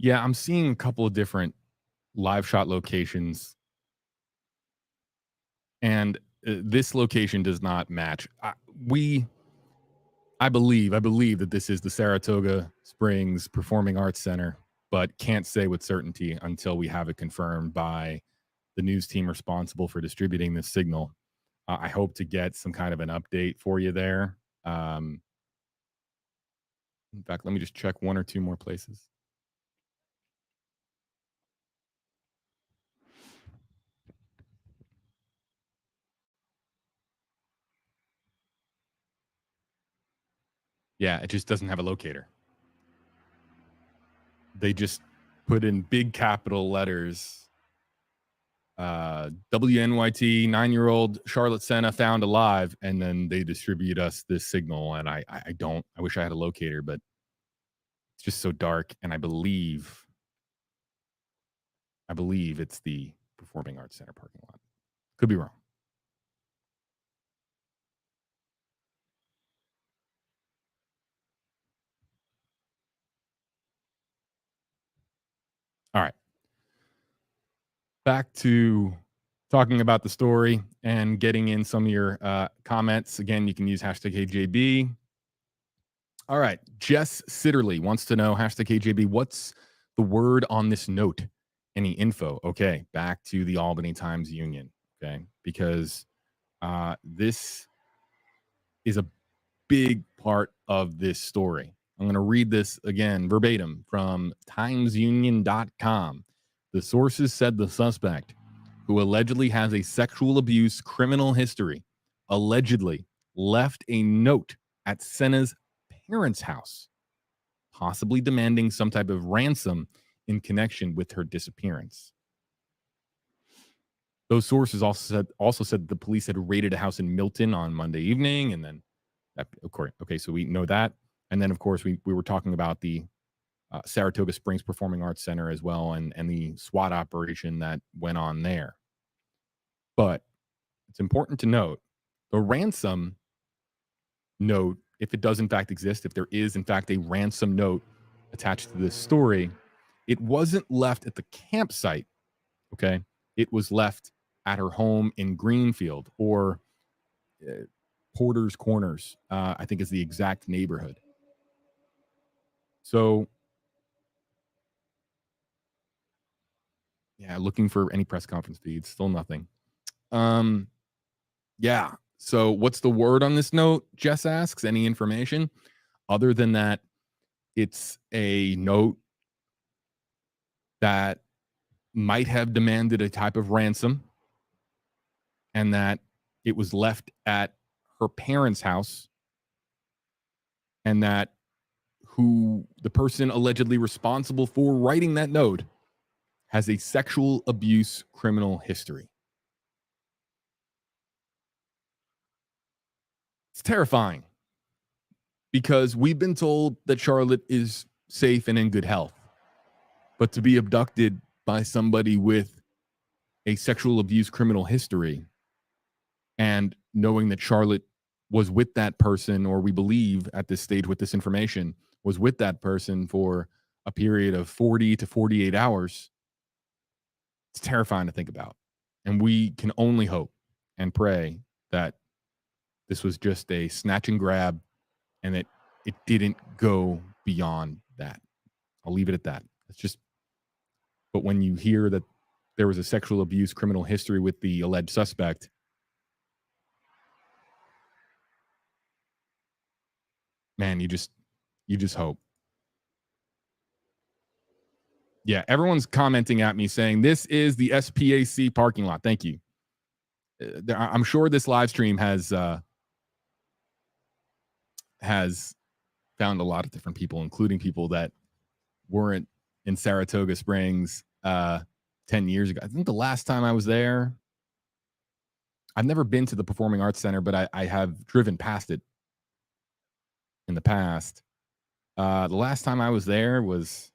Yeah, I'm seeing a couple of different live shot locations. And this location does not match. I believe that this is the Saratoga Springs Performing Arts Center, but can't say with certainty until we have it confirmed by the news team responsible for distributing this signal. I hope to get some kind of an update for you there. In fact, let me just check one or two more places. Yeah, it just doesn't have a locator. They just put in big capital letters, WNYT, 9-year-old Charlotte Sena found alive, and then they distribute us this signal. And I wish I had a locator, but it's just so dark. And I believe it's the Performing Arts Center parking lot. Could be wrong. All right. Back to talking about the story and getting in some of your comments. Again, you can use #KJB. All right. Jess Sitterly wants to know, #KJB, what's the word on this note? Any info? Okay. Back to the Albany Times Union. Okay. Because this is a big part of this story. I'm going to read this again verbatim from timesunion.com. The sources said the suspect, who allegedly has a sexual abuse criminal history, allegedly left a note at Sena's parents' house, possibly demanding some type of ransom in connection with her disappearance. Those sources also said that the police had raided a house in Milton on Monday evening, and then of course, okay, so we know that. And then, of course, we were talking about the Saratoga Springs Performing Arts Center as well, and the SWAT operation that went on there. But it's important to note the ransom note, if it does in fact exist, if there is in fact a ransom note attached to this story, it wasn't left at the campsite, okay? It was left at her home in Greenfield, or Porter's Corners, I think is the exact neighborhood. So, yeah, looking for any press conference feeds, still nothing. Yeah. So what's the word on this note? Jess asks. Any information other than that? It's a note that might have demanded a type of ransom, and that it was left at her parents' house, and that the person allegedly responsible for writing that note has a sexual abuse criminal history. It's terrifying, because we've been told that Charlotte is safe and in good health. But to be abducted by somebody with a sexual abuse criminal history, and knowing that Charlotte was with that person, or we believe at this stage with this information, was with that person for a period of 40 to 48 hours, it's terrifying to think about. And we can only hope and pray that this was just a snatch and grab and that it didn't go beyond that. I'll leave it at that. It's just, but when you hear that there was a sexual abuse criminal history with the alleged suspect, man, you just hope. Yeah, everyone's commenting at me saying this is the SPAC parking lot. Thank you. I'm sure this live stream has found a lot of different people, including people that weren't in Saratoga Springs 10 years ago. I think the last time I was there, I've never been to the Performing Arts Center, but I have driven past it in the past. The last time I was there was,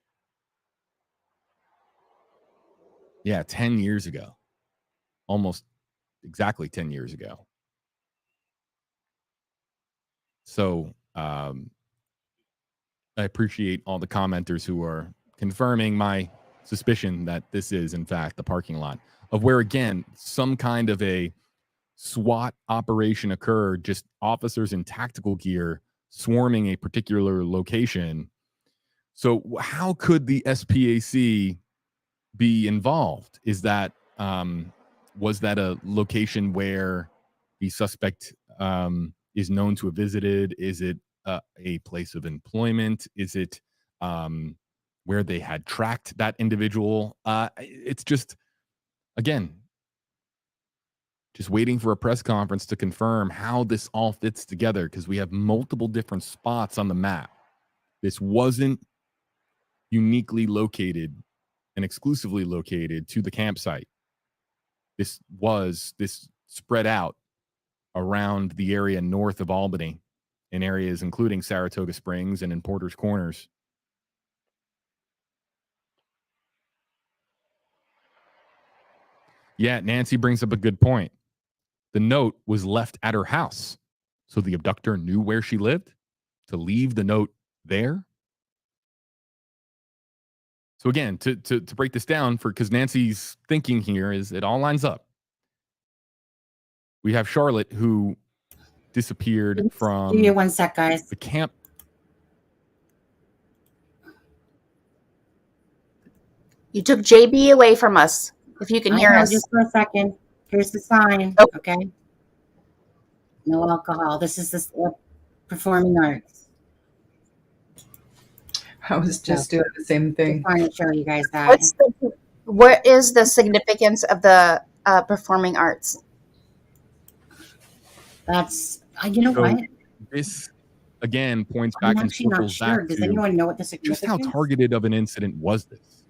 10 years ago. Almost exactly 10 years ago. So I appreciate all the commenters who are confirming my suspicion that this is, in fact, the parking lot of where, again, some kind of a SWAT operation occurred, just officers in tactical gear swarming a particular location. So how could the SPAC be involved? Is that was that a location where the suspect is known to have visited? Is it a place of employment? Is it where they had tracked that individual? It's just, again, just waiting for a press conference to confirm how this all fits together, because we have multiple different spots on the map. This wasn't uniquely located and exclusively located to the campsite. This spread out around the area north of Albany, in areas including Saratoga Springs and in Porter's Corners. Yeah, Nancy brings up a good point. The note was left at her house, so the abductor knew where she lived to leave the note there. So again, to break this down, because Nancy's thinking here is it all lines up. We have Charlotte, who disappeared from. Give me 1 sec, guys. The camp. You took JB away from us. If you can hear us. Just for a second. Here's the sign. Oh. Okay. No alcohol. This is the Performing Arts. I was just doing the same thing. I'm trying to show you guys that. What is the significance of the Performing Arts? That's what? This again points back and circles back Does to anyone know what the significance? Just how targeted of an incident was this?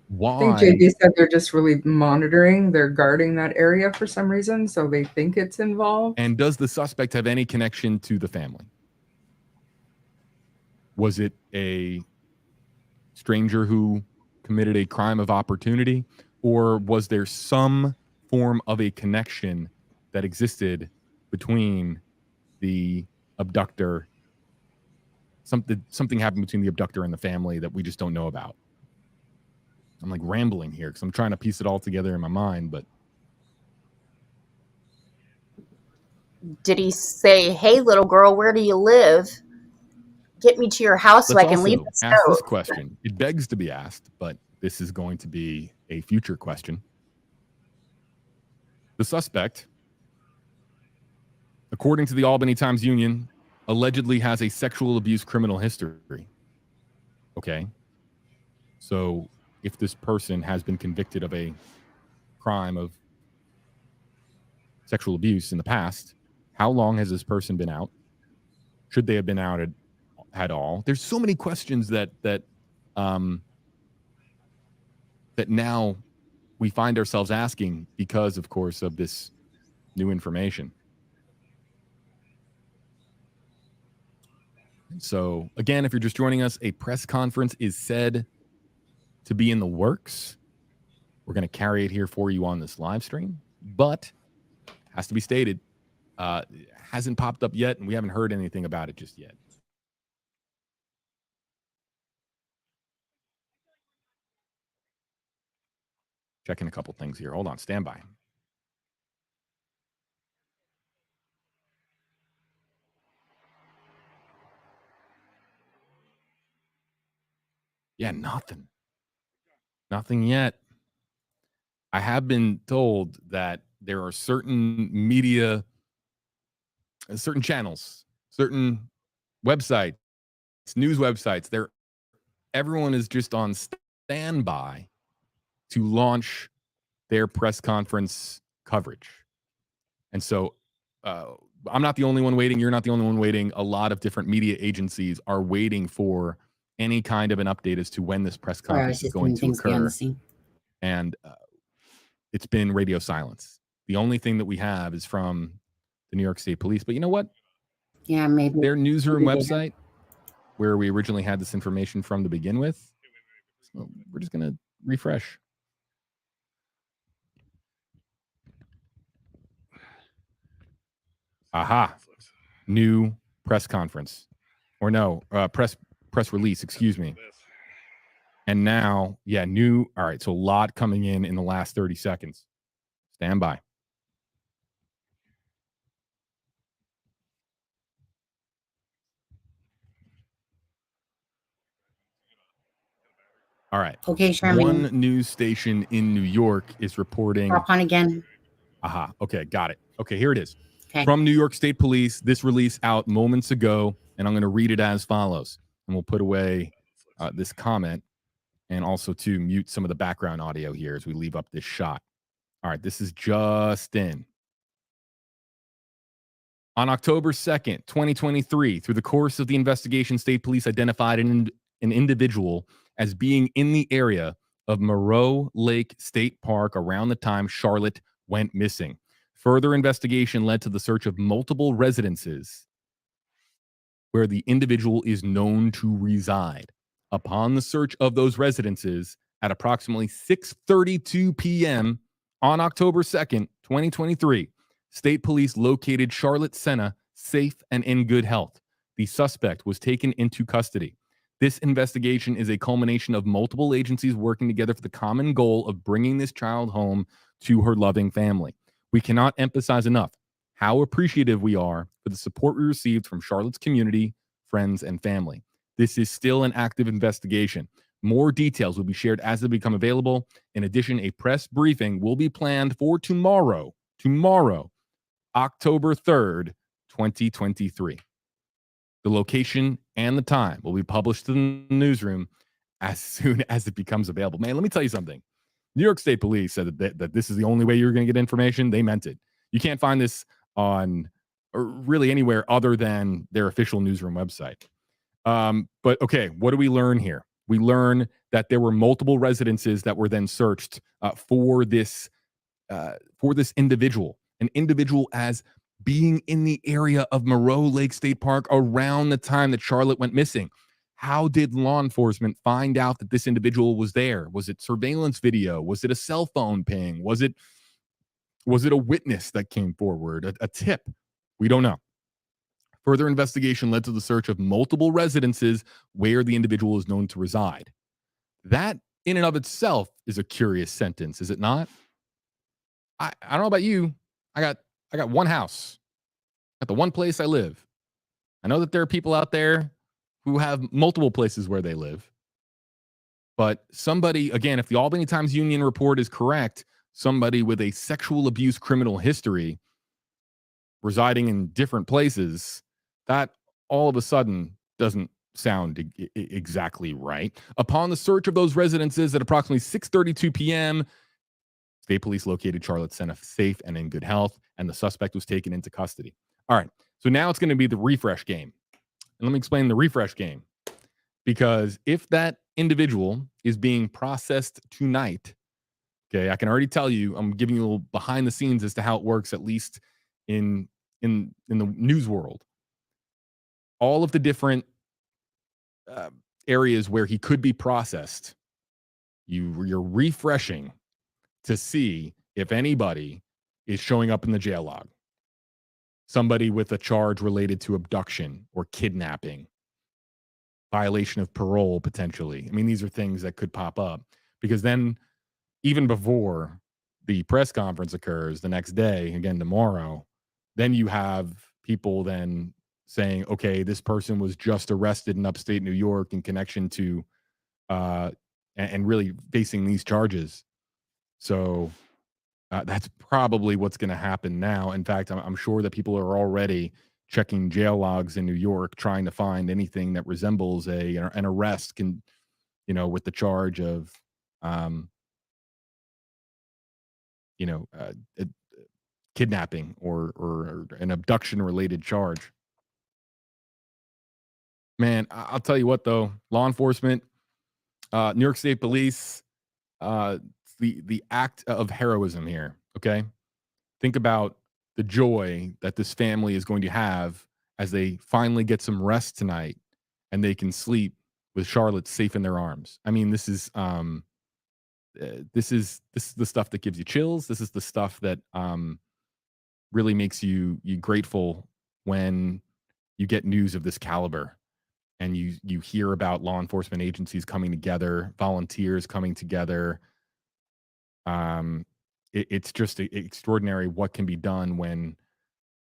Why? I think JD said they're just really monitoring. They're guarding that area for some reason, so they think it's involved. And does the suspect have any connection to the family? Was it a stranger who committed a crime of opportunity, or was there some form of a connection that existed between the abductor? Something happened between the abductor and the family that we just don't know about. I'm like rambling here because I'm trying to piece it all together in my mind, but. Did he say, "Hey, little girl, where do you live? Get me to your house so I can leave this ask this question. It begs to be asked, but this is going to be a future question. The suspect, according to the Albany Times-Union, allegedly has a sexual abuse criminal history. Okay. So if this person has been convicted of a crime of sexual abuse in the past, how long has this person been out? Should they have been out at all? There's so many questions that now we find ourselves asking because, of course, of this new information. So, again, if you're just joining us, a press conference is said to be in the works. We're going to carry it here for you on this live stream, but has to be stated, Hasn't popped up yet, and we haven't heard anything about it just yet. Checking a couple things here. Hold on, stand by. Yeah, nothing. Nothing yet. I have been told that there are certain media, certain channels, certain websites, news websites. Everyone is just on standby to launch their press conference coverage. And so I'm not the only one waiting. You're not the only one waiting. A lot of different media agencies are waiting for any kind of an update as to when this press conference is going to occur. And it's been radio silence. The only thing that we have is from the New York State Police. But you know what? Yeah, maybe their newsroom website, where we originally had this information from to begin with. So we're just going to refresh. Aha. New press conference. Or no, press release, excuse me. And now, yeah, new. All right, so a lot coming in the last 30 seconds. Stand by. All right. Okay, Charmaine. One news station in New York is reporting. Hop on again. Aha. Okay, got it. Okay, here it is. Okay. From New York State Police, this release out moments ago, and I'm going to read it as follows. And we'll put away this comment and also to mute some of the background audio here as we leave up this shot. All right, this is just in. On October 2nd, 2023, through the course of the investigation, state police identified an individual as being in the area of Moreau Lake State Park around the time Charlotte went missing. Further investigation led to the search of multiple residences where the individual is known to reside. Upon the search of those residences at approximately 6:32 p.m. on October 2nd, 2023, state police located Charlotte Sena safe and in good health. The suspect was taken into custody. This investigation is a culmination of multiple agencies working together for the common goal of bringing this child home to her loving family. We cannot emphasize enough how appreciative we are for the support we received from Charlotte's community, friends, and family. This is still an active investigation. More details will be shared as they become available. In addition, a press briefing will be planned for tomorrow, October 3rd, 2023. The location and the time will be published in the newsroom as soon as it becomes available. Man, let me tell you something. New York State Police said that this is the only way you're going to get information. They meant it. You can't find this on or really anywhere other than their official newsroom website. But okay, what do we learn here? We learn that there were multiple residences that were then searched for this individual, an individual as being in the area of Moreau Lake State Park around the time that Charlotte went missing. How did law enforcement find out that this individual was there? Was it surveillance video? Was it a cell phone ping? Was it a witness that came forward? A tip? We don't know. Further investigation led to the search of multiple residences where the individual is known to reside. That in and of itself is a curious sentence, is it not? I don't know about you. I got one house. At the one place I live. I know that there are people out there who have multiple places where they live. But somebody, again, if the Albany Times Union report is correct, somebody with a sexual abuse criminal history residing in different places, that all of a sudden doesn't sound exactly right. Upon the search of those residences at approximately 6:32 p.m., state police located Charlotte Sena safe and in good health, and the suspect was taken into custody. All right, so now it's going to be the refresh game. And let me explain the refresh game. Because if that individual is being processed tonight, okay, I can already tell you, I'm giving you a little behind the scenes as to how it works, at least in the news world. All of the different areas where he could be processed, you're refreshing to see if anybody is showing up in the jail log. somebody with a charge related to abduction or kidnapping, violation of parole potentially. I mean, these are things that could pop up, because then even before the press conference occurs the next day, again tomorrow, then you have people then saying, okay, this person was just arrested in upstate New York in connection to and really facing these charges. So that's probably what's going to happen now. In fact, I'm sure that people are already checking jail logs in New York, trying to find anything that resembles an arrest, with the charge of, kidnapping or an abduction related charge. Man, I'll tell you what though, law enforcement, New York State Police, the act of heroism here. Okay, think about the joy that this family is going to have as they finally get some rest tonight and they can sleep with Charlotte safe in their arms. I mean, this is the stuff that gives you chills. This is the stuff that really makes you grateful when you get news of this caliber and you hear about law enforcement agencies coming together, volunteers coming together. It's just extraordinary what can be done when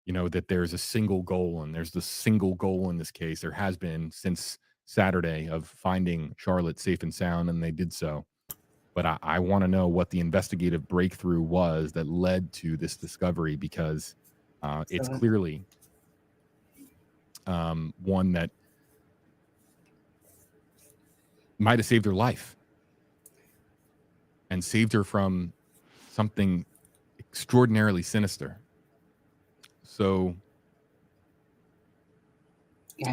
that there's a single goal, and there's the single goal in this case. There has been since Saturday of finding Charlotte safe and sound, and they did so. But I want to know what the investigative breakthrough was that led to this discovery, because it's clearly one that might have saved her life and saved her from something extraordinarily sinister. So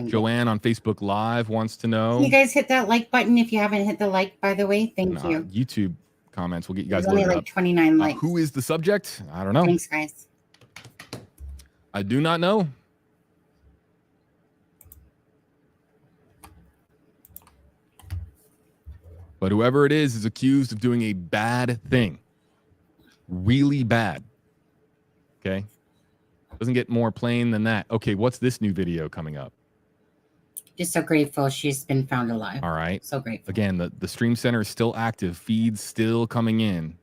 Joanne on Facebook Live wants to know. Can you guys hit that like button if you haven't hit the like, by the way? Thank you. YouTube comments will get you guys only loaded like up. 29 likes. Who is the subject? I don't know. Thanks, guys. I do not know. But whoever it is accused of doing a bad thing. Really bad. Okay. Doesn't get more plain than that. Okay, what's this new video coming up? Just so grateful she's been found alive. All right. So grateful. Again, the stream center is still active. Feeds still coming in.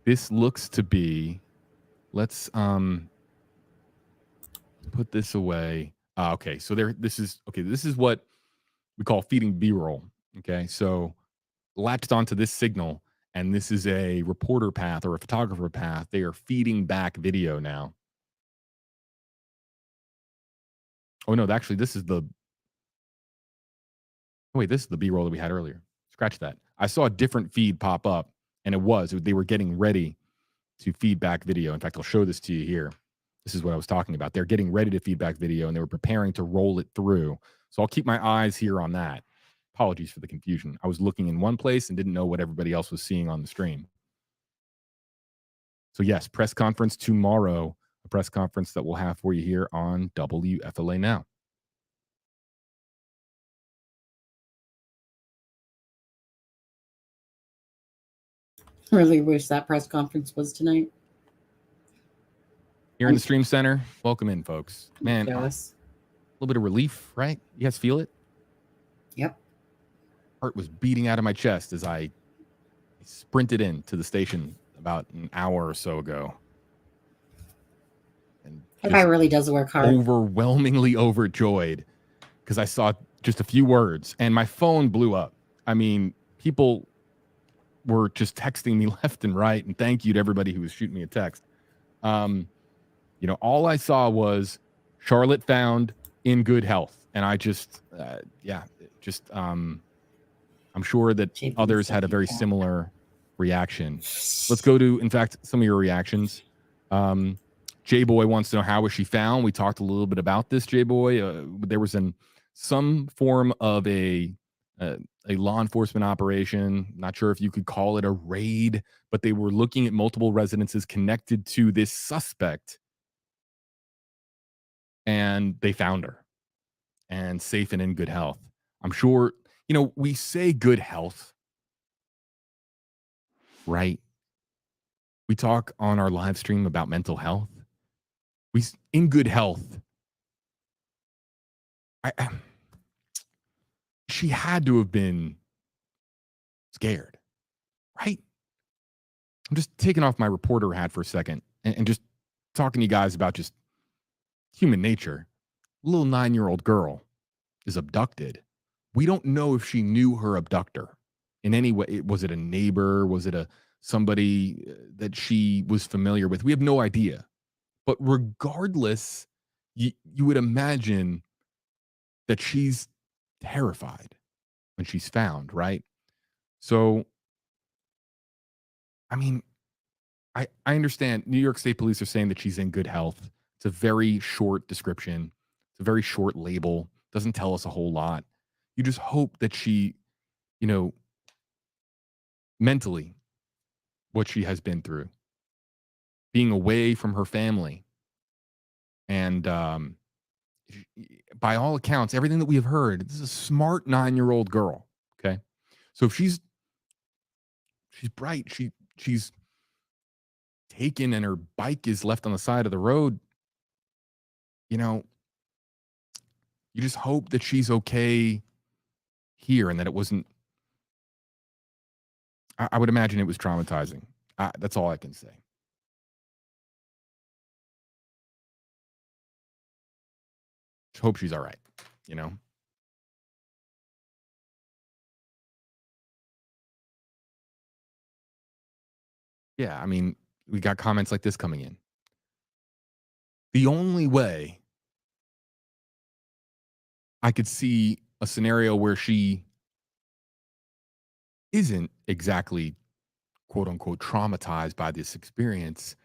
This looks to be, let's put this away. Okay, so this is what we call feeding B-roll. Okay, so latched onto this signal, and this is a reporter path or a photographer path. They are feeding back video now. Oh no, actually this is the B-roll that we had earlier. Scratch that. I saw a different feed pop up, and they were getting ready to feed back video. In fact, I'll show this to you here. This is what I was talking about. They're getting ready to feed back video, and they were preparing to roll it through. So I'll keep my eyes here on that. Apologies for the confusion. I was looking in one place and didn't know what everybody else was seeing on the stream. So yes, press conference tomorrow, a press conference that we'll have for you here on WFLA Now. Really wish that press conference was tonight. Here in the stream center, welcome in, folks. Man, a little bit of relief, right? You guys feel it? Yep. Heart was beating out of my chest as I sprinted into the station about an hour or so ago. And that guy really does work hard. Overwhelmingly overjoyed because I saw just a few words and my phone blew up. I mean, people were just texting me left and right, and thank you to everybody who was shooting me a text. All I saw was Charlotte found in good health, and I just, I'm sure that others had a very similar reaction. Let's go to, in fact, some of your reactions. J-Boy wants to know, how was she found? We talked a little bit about this, J-Boy. There was some form of a law enforcement operation. Not sure if you could call it a raid, but they were looking at multiple residences connected to this suspect. And they found her and safe and in good health. I'm sure, we say good health, right? We talk on our live stream about mental health. in good health. She had to have been scared, right? I'm just taking off my reporter hat for a second and just talking to you guys about just human nature. A little 9-year-old girl is abducted. We don't know if she knew her abductor in any way. Was it a neighbor? Was it somebody that she was familiar with? We have no idea. But regardless, you would imagine that she's terrified when she's found, right? So, I mean, I understand New York State Police are saying that she's in good health. It's a very short description. It's a very short label. Doesn't tell us a whole lot. You just hope that she, mentally, what she has been through, being away from her family. And by all accounts, everything that we have heard, this is a smart 9-year-old girl. Okay. So if she's bright, she's taken and her bike is left on the side of the road, you just hope that she's okay here and that it wasn't. I would imagine it was traumatizing. That's all I can say. Just hope she's all right, Yeah, I mean, we got comments like this coming in. The only way I could see a scenario where she isn't exactly, quote unquote, traumatized by this experience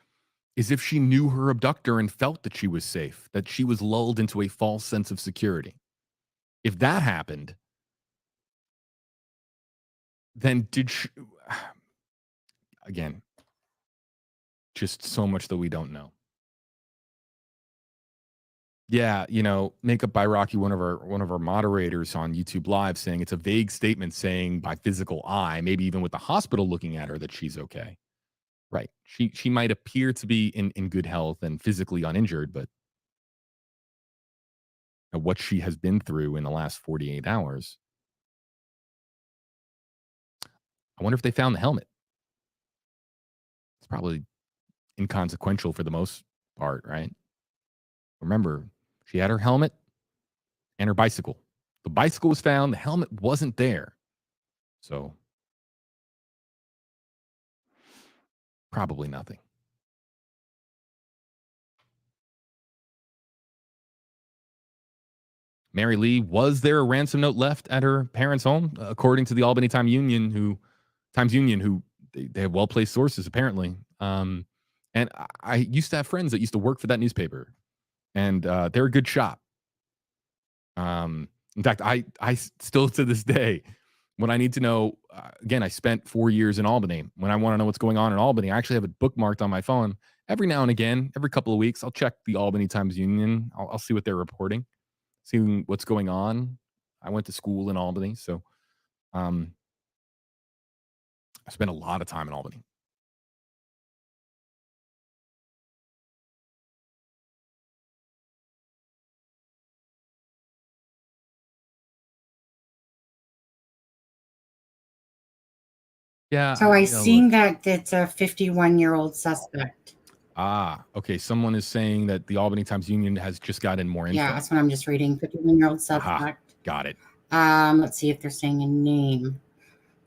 is if she knew her abductor and felt that she was safe, that she was lulled into a false sense of security. If that happened, then did she, again, just so much that we don't know. Yeah, Makeup by Rocky, one of our moderators on YouTube Live, saying it's a vague statement saying by physical eye, maybe even with the hospital looking at her, that she's okay. Right. She might appear to be in good health and physically uninjured, but what she has been through in the last 48 hours. I wonder if they found the helmet. It's probably inconsequential for the most part, right? Remember, she had her helmet and her bicycle. The bicycle was found, the helmet wasn't there. So, probably nothing. Mary Lee, was there a ransom note left at her parents' home? According to the Albany Times Union, who they have well-placed sources, apparently. And I used to have friends that used to work for that newspaper, and they're a good shop. In fact, I still to this day, when I need to know, again, I spent 4 years in Albany. When I want to know what's going on in Albany, I actually have it bookmarked on my phone. Every now and again, every couple of weeks, I'll check the Albany Times Union. I'll see what they're reporting, see what's going on. I went to school in Albany, so I spent a lot of time in Albany. Yeah. So I seen that it's a 51-year-old suspect. Okay. Someone is saying that the Albany Times Union has just gotten more info. Yeah, that's what I'm just reading. 51-year-old suspect. Got it. Let's see if they're saying a name.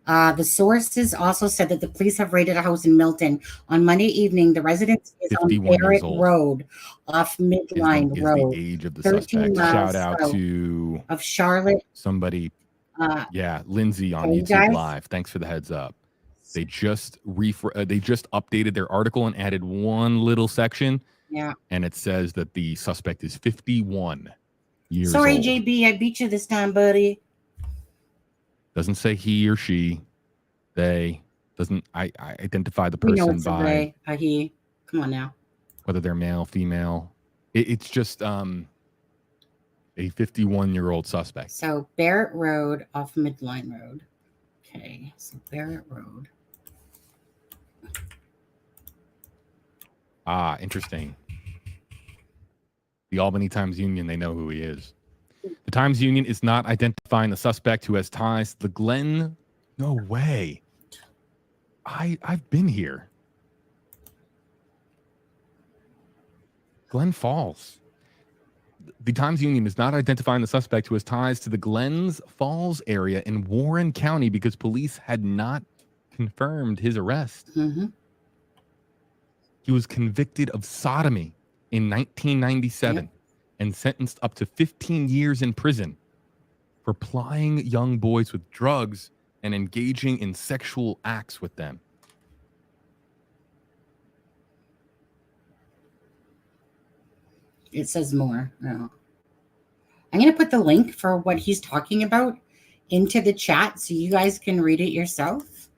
The sources also said that the police have raided a house in Milton on Monday evening. The residence is on Barrett Road, off Midline Road. Is the age of the suspect. Shout out to of Charlotte. Somebody. Lindsay on YouTube Live. Thanks for the heads up. They just updated their article and added one little section. Yeah. And it says that the suspect is 51 years Sorry, old. JB, I beat you this time, buddy. Doesn't say he or she. They. Doesn't I identify the person by a he. Come on now. Whether they're male, female. It's just a 51-year-old suspect. So Barrett Road off Midline Road. Okay, so Barrett Road. Interesting. The Albany Times-Union, they know who he is. The Times-Union is not identifying the suspect who has ties to the Glen. No way. I've been here. Glen Falls. The Times-Union is not identifying the suspect who has ties to the Glens Falls area in Warren County because police had not confirmed his arrest. Mm-hmm. He was convicted of sodomy in 1997 and sentenced up to 15 years in prison for plying young boys with drugs and engaging in sexual acts with them. It says more. No. I'm going to put the link for what he's talking about into the chat so you guys can read it yourself.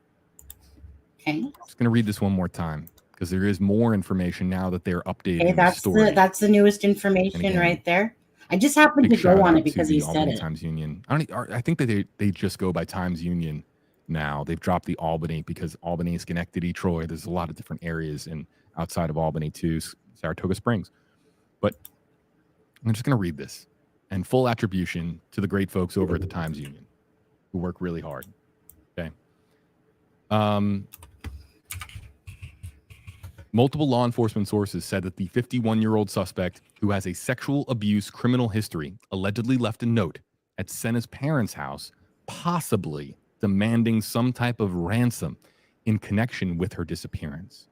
Okay. I'm just going to read this one more time because there is more information now that they're updating the story. That's the newest information again, right there. I just happened to go on it because he said it. Times-Union. I think that they just go by Times-Union now. They've dropped the Albany because Albany, Schenectady, Troy. There's a lot of different areas outside of Albany too, Saratoga Springs. But I'm just going to read this, and full attribution to the great folks over at the Times-Union who work really hard. Okay. Multiple law enforcement sources said that the 51-year-old suspect, who has a sexual abuse criminal history, allegedly left a note at Sena's parents' house, possibly demanding some type of ransom in connection with her disappearance.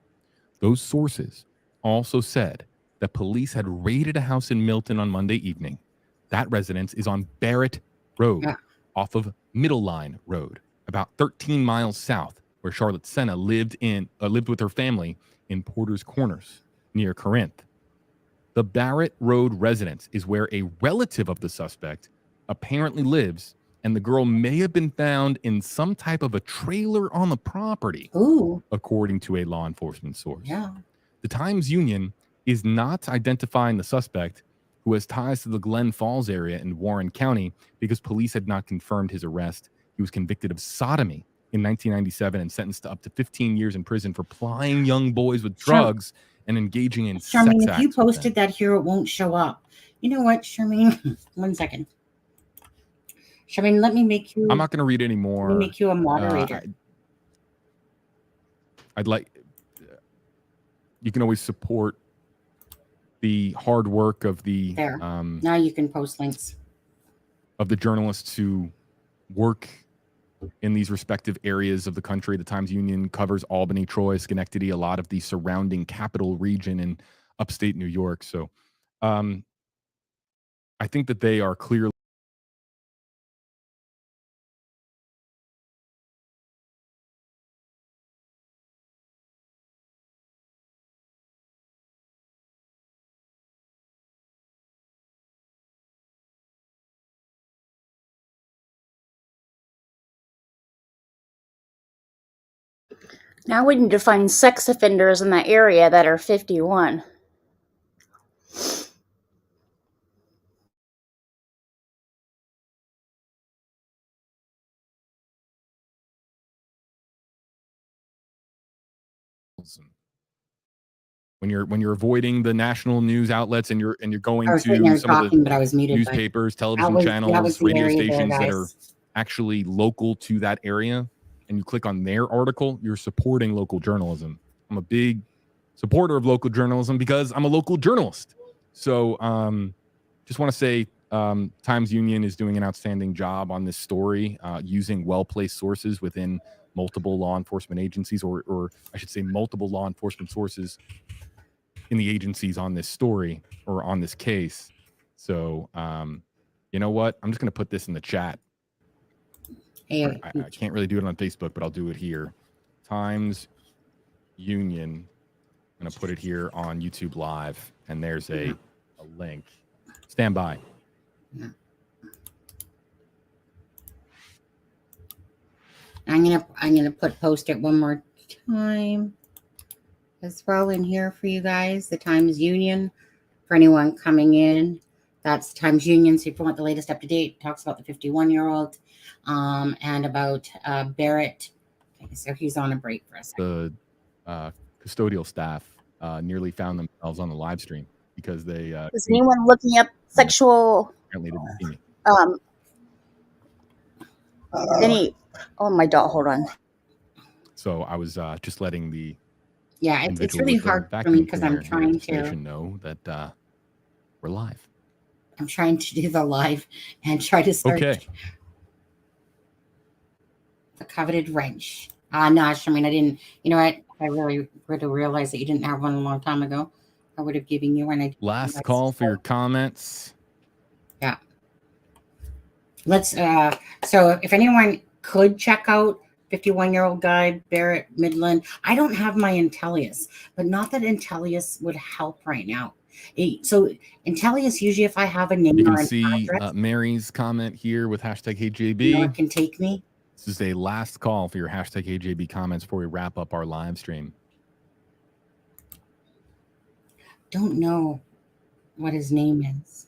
Those sources also said that police had raided a house in Milton on Monday evening. That residence is on Barrett Road, off of Middle Line Road, about 13 miles south, where Charlotte Sena lived with her family in Porter's Corners, near Corinth. The Barrett Road residence is where a relative of the suspect apparently lives, and the girl may have been found in some type of a trailer on the property, according to a law enforcement source. Yeah. The Times-Union is not identifying the suspect, who has ties to the Glen Falls area in Warren County, because police had not confirmed his arrest. He was convicted of sodomy in 1997 and sentenced to up to 15 years in prison for plying young boys with drugs and engaging in sex acts. Charmaine, if you posted that here, it won't show up. You know what, Charmaine? 1 second. Charmaine, let me make you... I'm not going to read any more. Let me make you a moderator. I'd like... You can always support the hard work of the... There. Now you can post links. Of the journalists who work in these respective areas of the country. The Times-Union covers Albany, Troy, Schenectady, a lot of the surrounding capital region in upstate New York. So I think that they are clearly Now we need to find sex offenders in that area that are 51. when you're avoiding the national news outlets and you're going to some of the newspapers, television channels, radio stations that are actually local to that area, and you click on their article, you're supporting local journalism. I'm a big supporter of local journalism because I'm a local journalist. So just want to say Times-Union is doing an outstanding job on this story, using well-placed sources within multiple law enforcement agencies, or I should say multiple law enforcement sources in the agencies on this story or on this case. So you know what? I'm just going to put this in the chat. I can't really do it on Facebook, but I'll do it here. Times-Union. I'm going to put it here on YouTube Live, and there's a link. Stand by. Yeah. I'm gonna post it one more time as well in here for you guys. The Times-Union, for anyone coming in, that's Times-Union. So if you want the latest up to date, talks about the 51-year-old and about Barrett. Okay, so he's on a break for a second. The custodial staff nearly found themselves on the live stream. because they is anyone looking up sexual apparently didn't see me. Oh, my dog, hold on. So I was just letting the it's really hard for me because I'm trying to know that we're live. I'm trying to do the live and try to search the coveted wrench. No, I mean, I didn't. You know what? I really would have realized that you didn't have one a long time ago. I would have given you one. Last call for your comments. Yeah. Let's. So if anyone could check out 51-year-old guy, Barrett Midland. I don't have my Intellius, but not that Intellius would help right now. So Intellius, usually if I have a name, you can or an see address, Mary's comment here with hashtag HeyJB. You know, it can take me. This is a last call for your hashtag HeyJB comments before we wrap up our live stream. Don't know what his name is.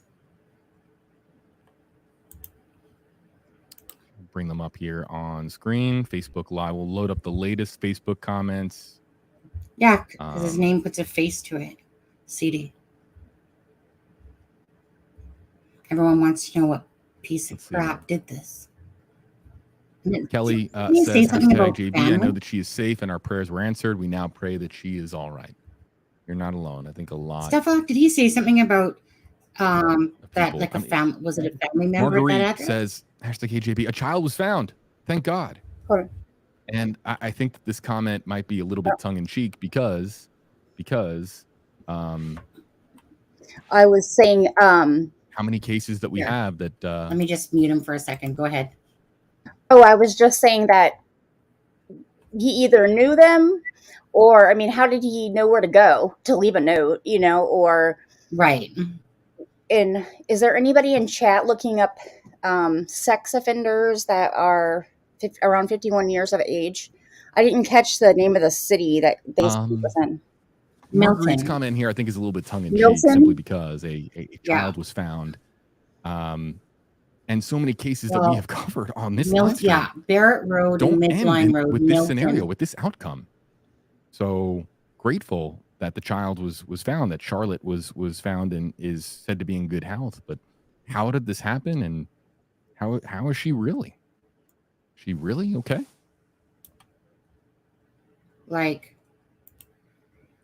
Bring them up here on screen. Facebook Live will load up the latest Facebook comments. Yeah, because his name puts a face to it. CD. Everyone wants to know what piece of crap did this. Kelly says, hashtag JB, I know that she is safe and our prayers were answered. We now pray that she is all right. You're not alone. I think a lot. Stefan, did he say something about that, like was it a family member? Marguerite says, hashtag HJB, a child was found. Thank God. Hold on. And I think that this comment might be a little bit tongue in cheek because I was saying how many cases that we have that let me just mute him for a second. Go ahead. Oh, I was just saying that he either knew them or, I mean, how did he know where to go to leave a note, you know, or right. And is there anybody in chat looking up sex offenders that are around 51 years of age? I didn't catch the name of the city that they speak within. Marguerite's comment here, I think, is a little bit tongue in cheek, simply because a child was found. And so many cases that we have covered on this live stream, Barrett Road and Midline Road with this scenario, with this outcome. So grateful that the child was found, that Charlotte was found and is said to be in good health. But how did this happen, and how is she really? She really okay? Like,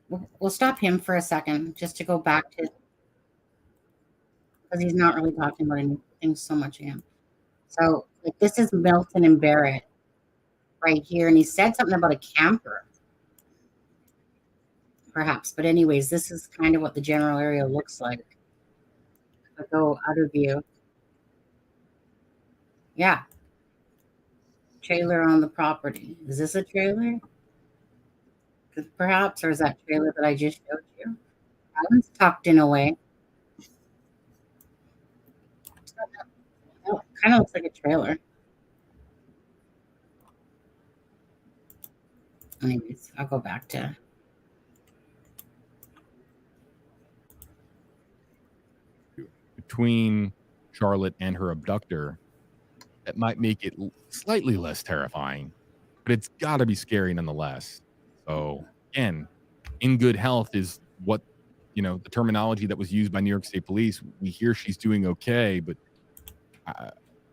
we'll stop him for a second just to go back to, because he's not really talking about anything so much again. So, like, this is Milton and Barrett right here, and he said something about a camper, perhaps. But anyways, this is kind of what the general area looks like. I'll go outer view. Yeah. Trailer on the property. Is this a trailer? Perhaps, or is that trailer that I just showed you? That one's tucked in a way. Oh, kind of looks like a trailer. Anyways, I'll go back to. Between Charlotte and her abductor, that might make it slightly less terrifying, but it's got to be scary nonetheless. So again, in good health is what, you know, the terminology that was used by New York State Police. We hear she's doing okay, but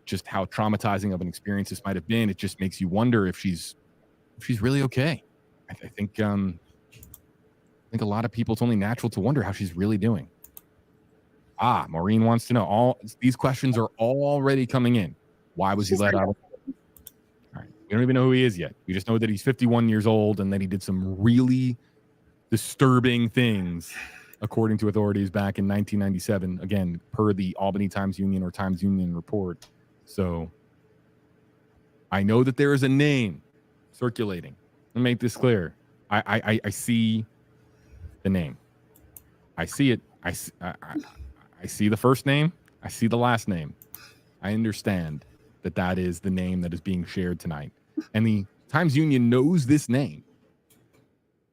just how traumatizing of an experience this might have been, it just makes you wonder if she's really okay. I think a lot of people, it's only natural to wonder how she's really doing. Maureen wants to know. All these questions are already coming in. Why was he let out? All right. We don't even know who he is yet. We just know that he's 51 years old and that he did some really disturbing things, according to authorities back in 1997, again, per the Albany Times-Union or Times-Union report. So I know that there is a name circulating. Let me make this clear. I see the name. I see it. I see the first name. I see the last name. I understand that is the name that is being shared tonight. And the Times-Union knows this name.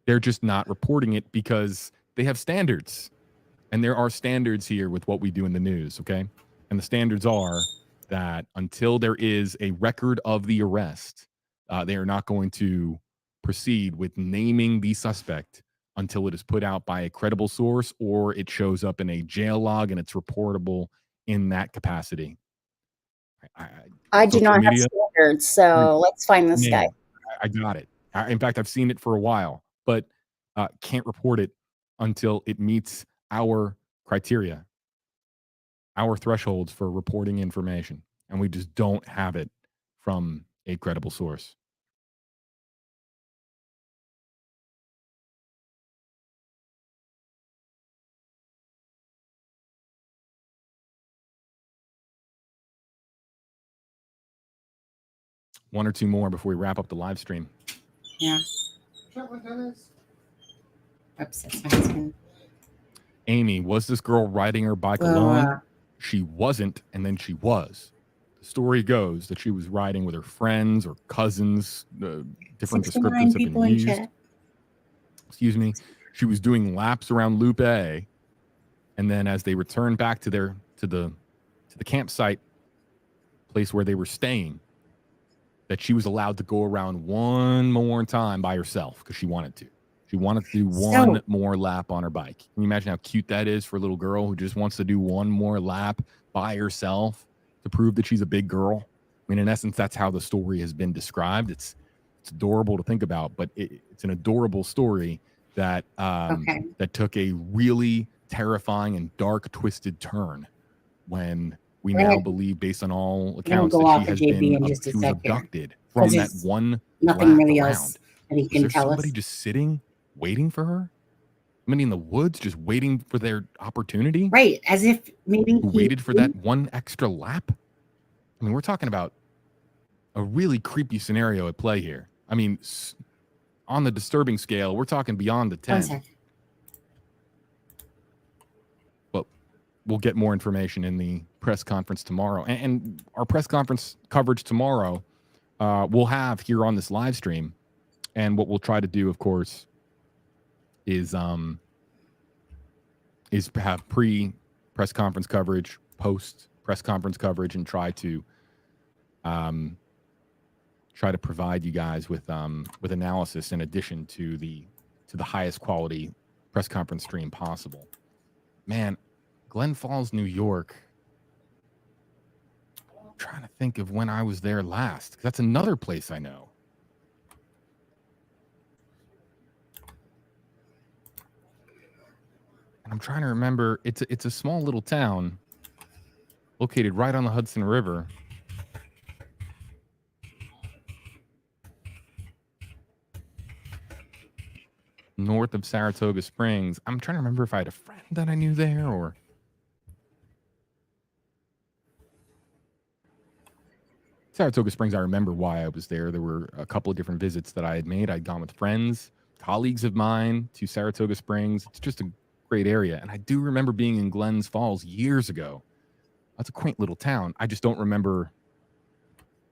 They're just not reporting it because they have standards. And there are standards here with what we do in the news, okay? And the standards are that until there is a record of the arrest, they are not going to proceed with naming the suspect until it is put out by a credible source or it shows up in a jail log and it's reportable in that capacity. I do not have standards, so let's find this guy. I got it. In fact, I've seen it for a while, but can't report it until it meets our criteria, our thresholds for reporting information. And we just don't have it from a credible source. One or two more before we wrap up the live stream. Yeah. Amy, was this girl riding her bike alone? She wasn't, and then she was. The story goes that she was riding with her friends or cousins. Different descriptions have been used. Excuse me. She was doing laps around Loop A, and then as they returned back to the campsite place where they were staying, that she was allowed to go around one more time by herself because she wanted to. She wanted to do one more lap on her bike. Can you imagine how cute that is for a little girl who just wants to do one more lap by herself to prove that she's a big girl? I mean, in essence, that's how the story has been described. It's adorable to think about, but it's an adorable story that that took a really terrifying and dark, twisted turn when we now believe, based on all accounts, that she has been she was abducted from that one nothing really around. else that he can tell us. Somebody just sitting, waiting for her? Somebody in the woods just waiting for their opportunity? Right, as if maybe who waited for that one extra lap? I mean, we're talking about a really creepy scenario at play here. I mean, on the disturbing scale, we're talking beyond the 10. But we'll get more information in the press conference tomorrow. And our press conference coverage tomorrow we'll have here on this live stream. And what we'll try to do, of course, is have pre-press conference coverage, post-press conference coverage, and try to provide you guys with analysis in addition to the highest quality press conference stream possible. Man, Glen Falls, New York. I'm trying to think of when I was there last, 'cause that's another place I know. And I'm trying to remember. It's a small little town located right on the Hudson River. North of Saratoga Springs. I'm trying to remember if I had a friend that I knew there or... Saratoga Springs, I remember why I was there. There were a couple of different visits that I had made. I'd gone with friends, colleagues of mine to Saratoga Springs. It's just a great area. And I do remember being in Glens Falls years ago. That's a quaint little town. I just don't remember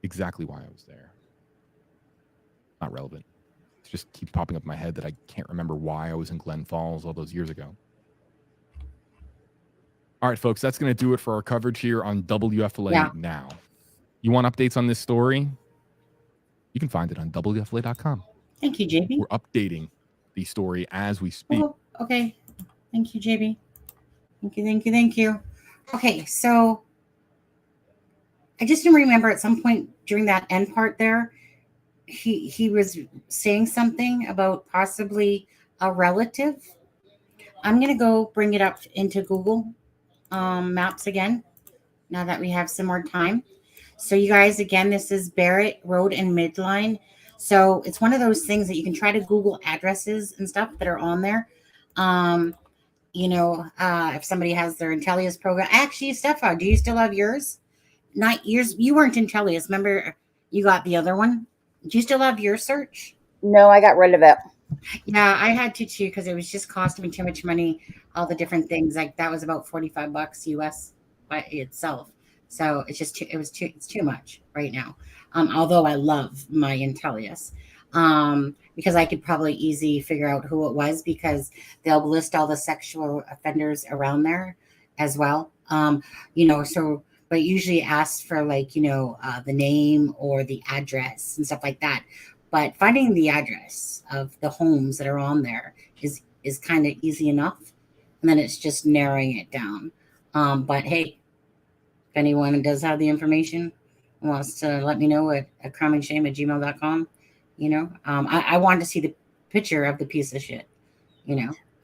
exactly why I was there. Not relevant. It just keeps popping up in my head that I can't remember why I was in Glen Falls all those years ago. All right, folks, that's going to do it for our coverage here on WFLA Now. You want updates on this story? You can find it on WFLA.com. Thank you, JB. We're updating the story as we speak. Oh, okay. Thank you, JB. Thank you. Okay, so I just remember at some point during that end part there, he was saying something about possibly a relative. I'm going to go bring it up into Google Maps again, now that we have some more time. So you guys, again, this is Barrett Road and Midline. So it's one of those things that you can try to Google addresses and stuff that are on there. If somebody has their Intellius program. Actually, Stefan, do you still have yours? Not yours. You weren't Intellius. Remember, you got the other one. Do you still have your search? No, I got rid of it. Yeah, I had to too, because it was just costing me too much money. All the different things, like that was about $45 US by itself. So it's just it's too much right now. Although I love my Intellius, because I could probably easily figure out who it was, because they'll list all the sexual offenders around there as well. But usually asks for the name or the address and stuff like that. But finding the address of the homes that are on there is is kind of easy enough. And then it's just narrowing it down. But hey, if anyone does have the information and wants to let me know at crimandshame@gmail.com, I want to see the picture of the piece of shit.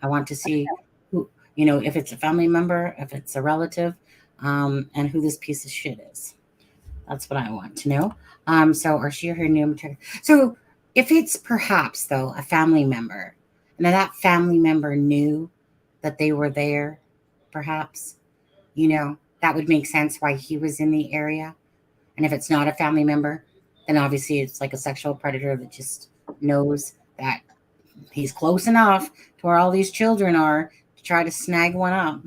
I want to see who, if it's a family member, if it's a relative, and who this piece of shit is. That's what I want to know. So, or she or her new material. So if it's perhaps, though, a family member, and that family member knew that they were there, perhaps, that would make sense why he was in the area. And if it's not a family member, then obviously it's like a sexual predator that just knows that he's close enough to where all these children are to try to snag one up.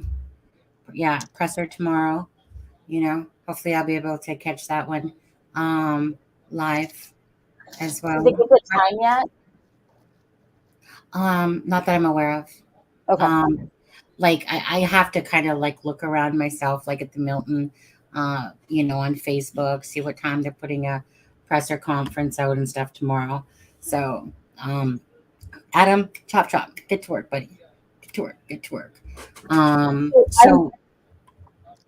But yeah, presser tomorrow. Hopefully I'll be able to catch that one live as well. Did they give it time yet? Not that I'm aware of. Okay. I have to kind of look around myself, like at the Milton, on Facebook, see what time they're putting a presser conference out and stuff tomorrow. So, Adam, chop, get to work, buddy. Get to work. So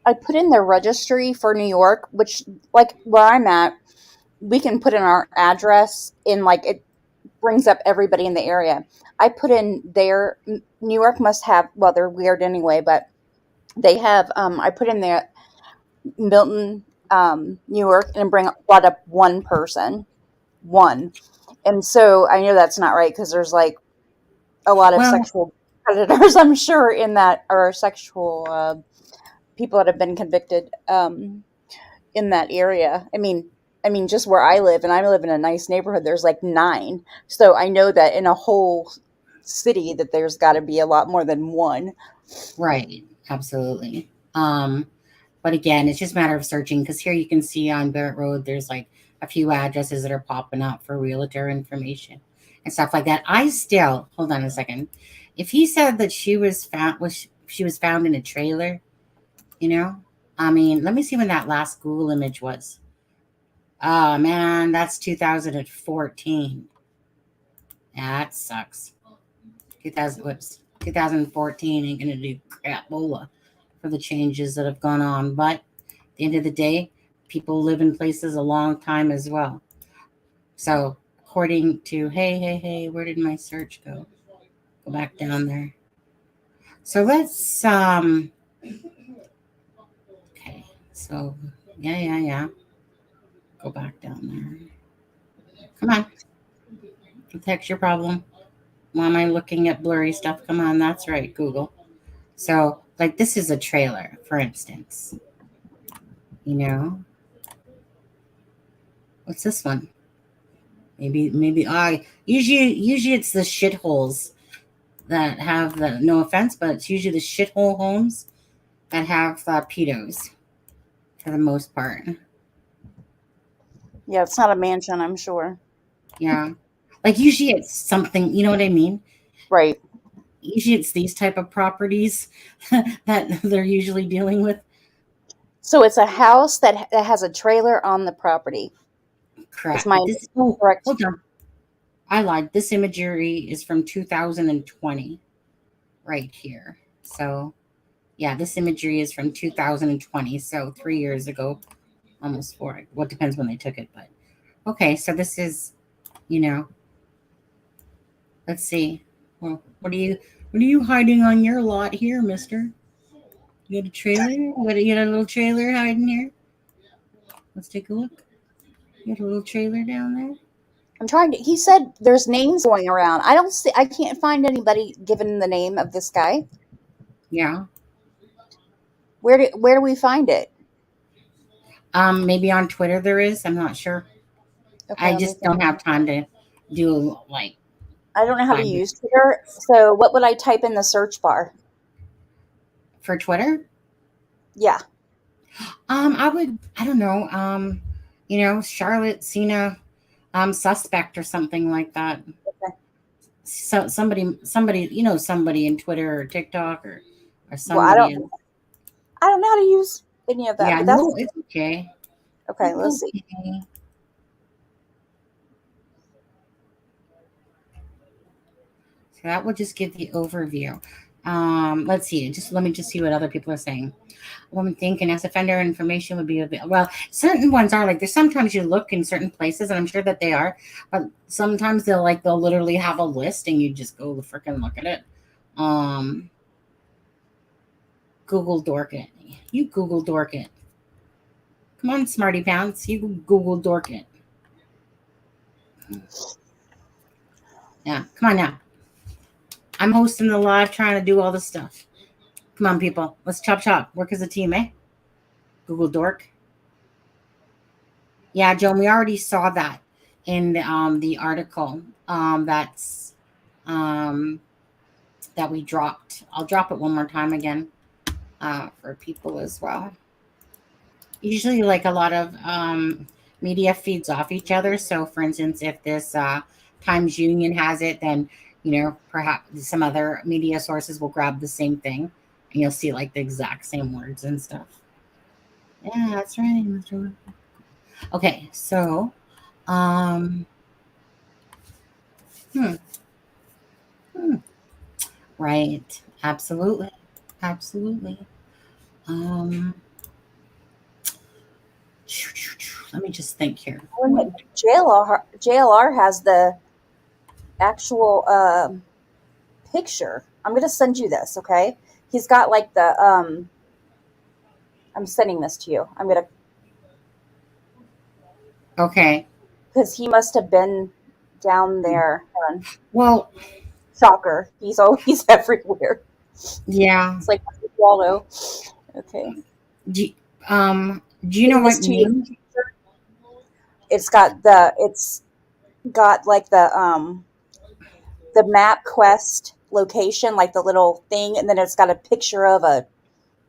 I put in the registry for New York, which where I'm at, we can put in our address in it brings up everybody in the area. I put in there, New York must have, well, they're weird anyway, but they have, I put in there Milton, New York, and brought up one person. And so I know that's not right because there's a lot of sexual predators, I'm sure, in that, or sexual people that have been convicted in that area. I mean, just where I live, and I live in a nice neighborhood, there's 9. So I know that in a whole city that there's got to be a lot more than one. Right. Absolutely. But again, it's just a matter of searching, because here you can see on Barrett Road, there's a few addresses that are popping up for realtor information and stuff like that. Hold on a second. If he said that she was found in a trailer, let me see when that last Google image was. Oh man, that's 2014. That sucks. 2014 ain't gonna do crapola for the changes that have gone on. But at the end of the day, people live in places a long time as well. So according to, hey, where did my search go? Go back down there. So let's okay. So yeah. Go back down there. Come on. Detect your problem. Why am I looking at blurry stuff? Come on, that's right, Google. So, this is a trailer, for instance. What's this one? Maybe usually it's the shitholes that have the, no offense, but it's usually the shithole homes that have pedos for the most part. Yeah, it's not a mansion, I'm sure. Yeah. Usually it's something, you know what I mean? Right. Usually it's these type of properties that they're usually dealing with. So it's a house that has a trailer on the property. Correct. Correct. Hold on. I lied. This imagery is from 2020 right here. So, yeah, this imagery is from 2020. So 3 years ago, almost 4. Well, it depends when they took it. But, okay, so this is, let's see. Well, what are you hiding on your lot here, mister? You got a trailer? You got a little trailer hiding here? Let's take a look. You got a little trailer down there? I'm trying to, he said there's names going around. I can't find anybody given the name of this guy. Yeah. Where do we find it? Maybe on Twitter there is. I'm not sure. Okay, I just don't have time to do I don't know how to use Twitter. So what would I type in the search bar? For Twitter? Yeah. I don't know. Charlotte, Sena, suspect or something like that. Okay. So somebody, somebody in Twitter or TikTok or somebody. Well, I don't know how to use any of that. Yeah, but no, it's okay. Okay, let's see. that will just give the overview. Let's see. Let me see what other people are saying. Woman thinking as offender information would be available. Well, certain ones are like there's sometimes you look in certain places, and I'm sure that they are, but sometimes they'll literally have a list, and you just go freaking look at it. Google dork it. You Google dork it. Come on, smarty pants. You Google dork it. Yeah, come on now. I'm hosting the live, trying to do all this stuff. Come on, people. Let's chop. Work as a team, eh? Google dork. Yeah, Joan, we already saw that in the article that we dropped. I'll drop it one more time again for people as well. Usually, like a lot of media feeds off each other. So, for instance, if this Times Union has it, then perhaps some other media sources will grab the same thing, and you'll see like the exact same words and stuff. Yeah, that's right. Okay, so, right, absolutely. Let me just think here. JLR has the actual picture. I'm going to send you this, okay? He's got like the I'm sending this to you. I'm going to. Okay. Because he must have been down there. Well, shocker. He's everywhere. Yeah. It's like Waldo. Okay. Do you know what name? It's got like the MapQuest location, like the little thing, and then it's got a picture of a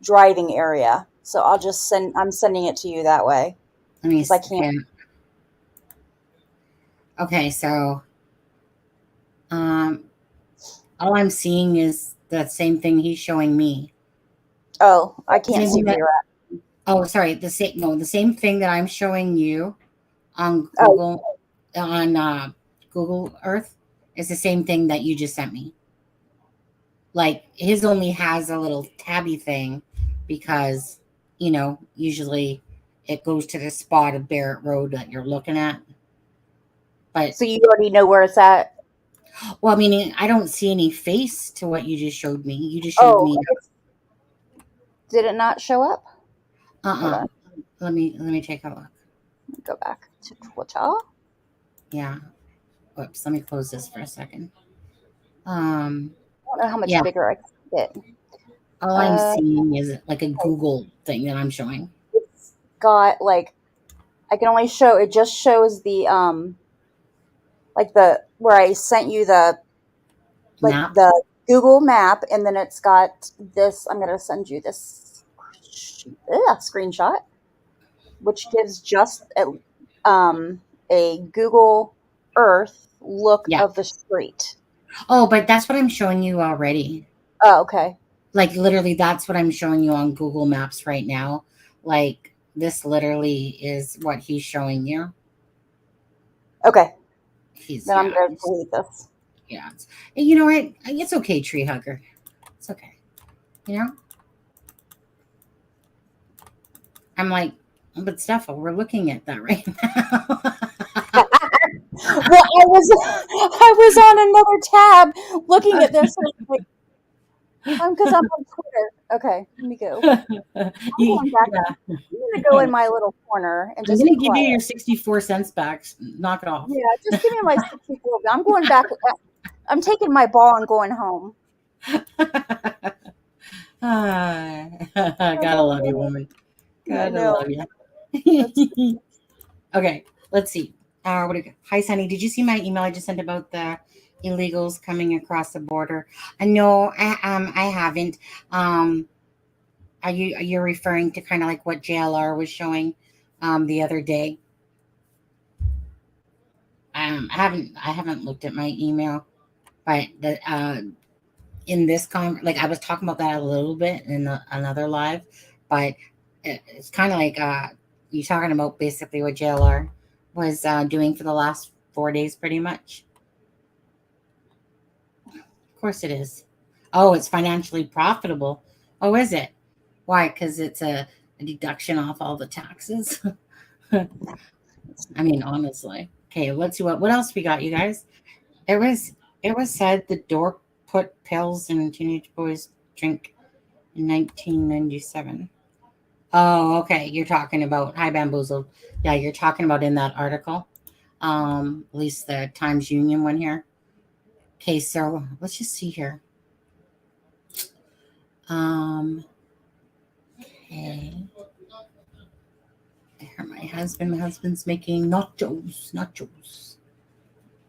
driving area. So I'm sending it to you that way. Let me see. I can't. Okay, so all I'm seeing is the same thing he's showing me. Oh, I can't see where you're at. Oh, sorry. The same thing that I'm showing you on Google on Google Earth is the same thing that you just sent me. Like his only has a little tabby thing because usually it goes to the spot of Barrett Road that you're looking at. But so you already know where it's at. Well, meaning I don't see any face to what you just showed me. You just showed me. Did it not show up? Let me take a look. Go back to Twitter. Yeah. Whoops. Let me close this for a second. I don't know how much bigger I can get. All I'm seeing is like a Google thing that I'm showing. It's got like I can only show. It just shows the like the where I sent you the the Google map, and then it's got this. I'm gonna send you this screenshot, which gives just a Google Earth look of the street. Oh, but that's what I'm showing you already. Oh, okay. Like literally, that's what I'm showing you on Google Maps right now. Like this literally is what he's showing you. Okay. Then I'm going to delete this. Yeah. You know what? It's okay, tree hugger. It's okay. I'm like, but Steph, we're looking at that right now. Well, I was on another tab looking at this. Because I'm on Twitter. Okay, let me go. I'm going to go in my little corner and just. I'm going to give you your 64 cents back. Knock it off. Yeah, just give me my 64. I'm going back. I'm taking my ball and going home. Gotta love you, woman. Gotta love you. Okay, let's see. Hi, Sunny. Did you see my email I just sent about the illegals coming across the border? No, I haven't. Are you referring to kind of like what JLR was showing the other day? I haven't looked at my email, but in this like I was talking about that a little bit in another live, but it's kind of like you talking about basically what JLR was doing for the last 4 days, pretty much. course it is. Oh, it's financially profitable. Oh, is it? Why? Because it's a deduction off all the taxes. I mean, honestly. Okay, let's see what else we got, you guys. It was said the dork put pills in teenage boys' drink in 1997. Oh, okay. You're talking about Hi Bamboozled. Yeah, you're talking about in that article. At least the Times Union one here. Okay, so let's just see here. Okay. Here, my husband's making nachos.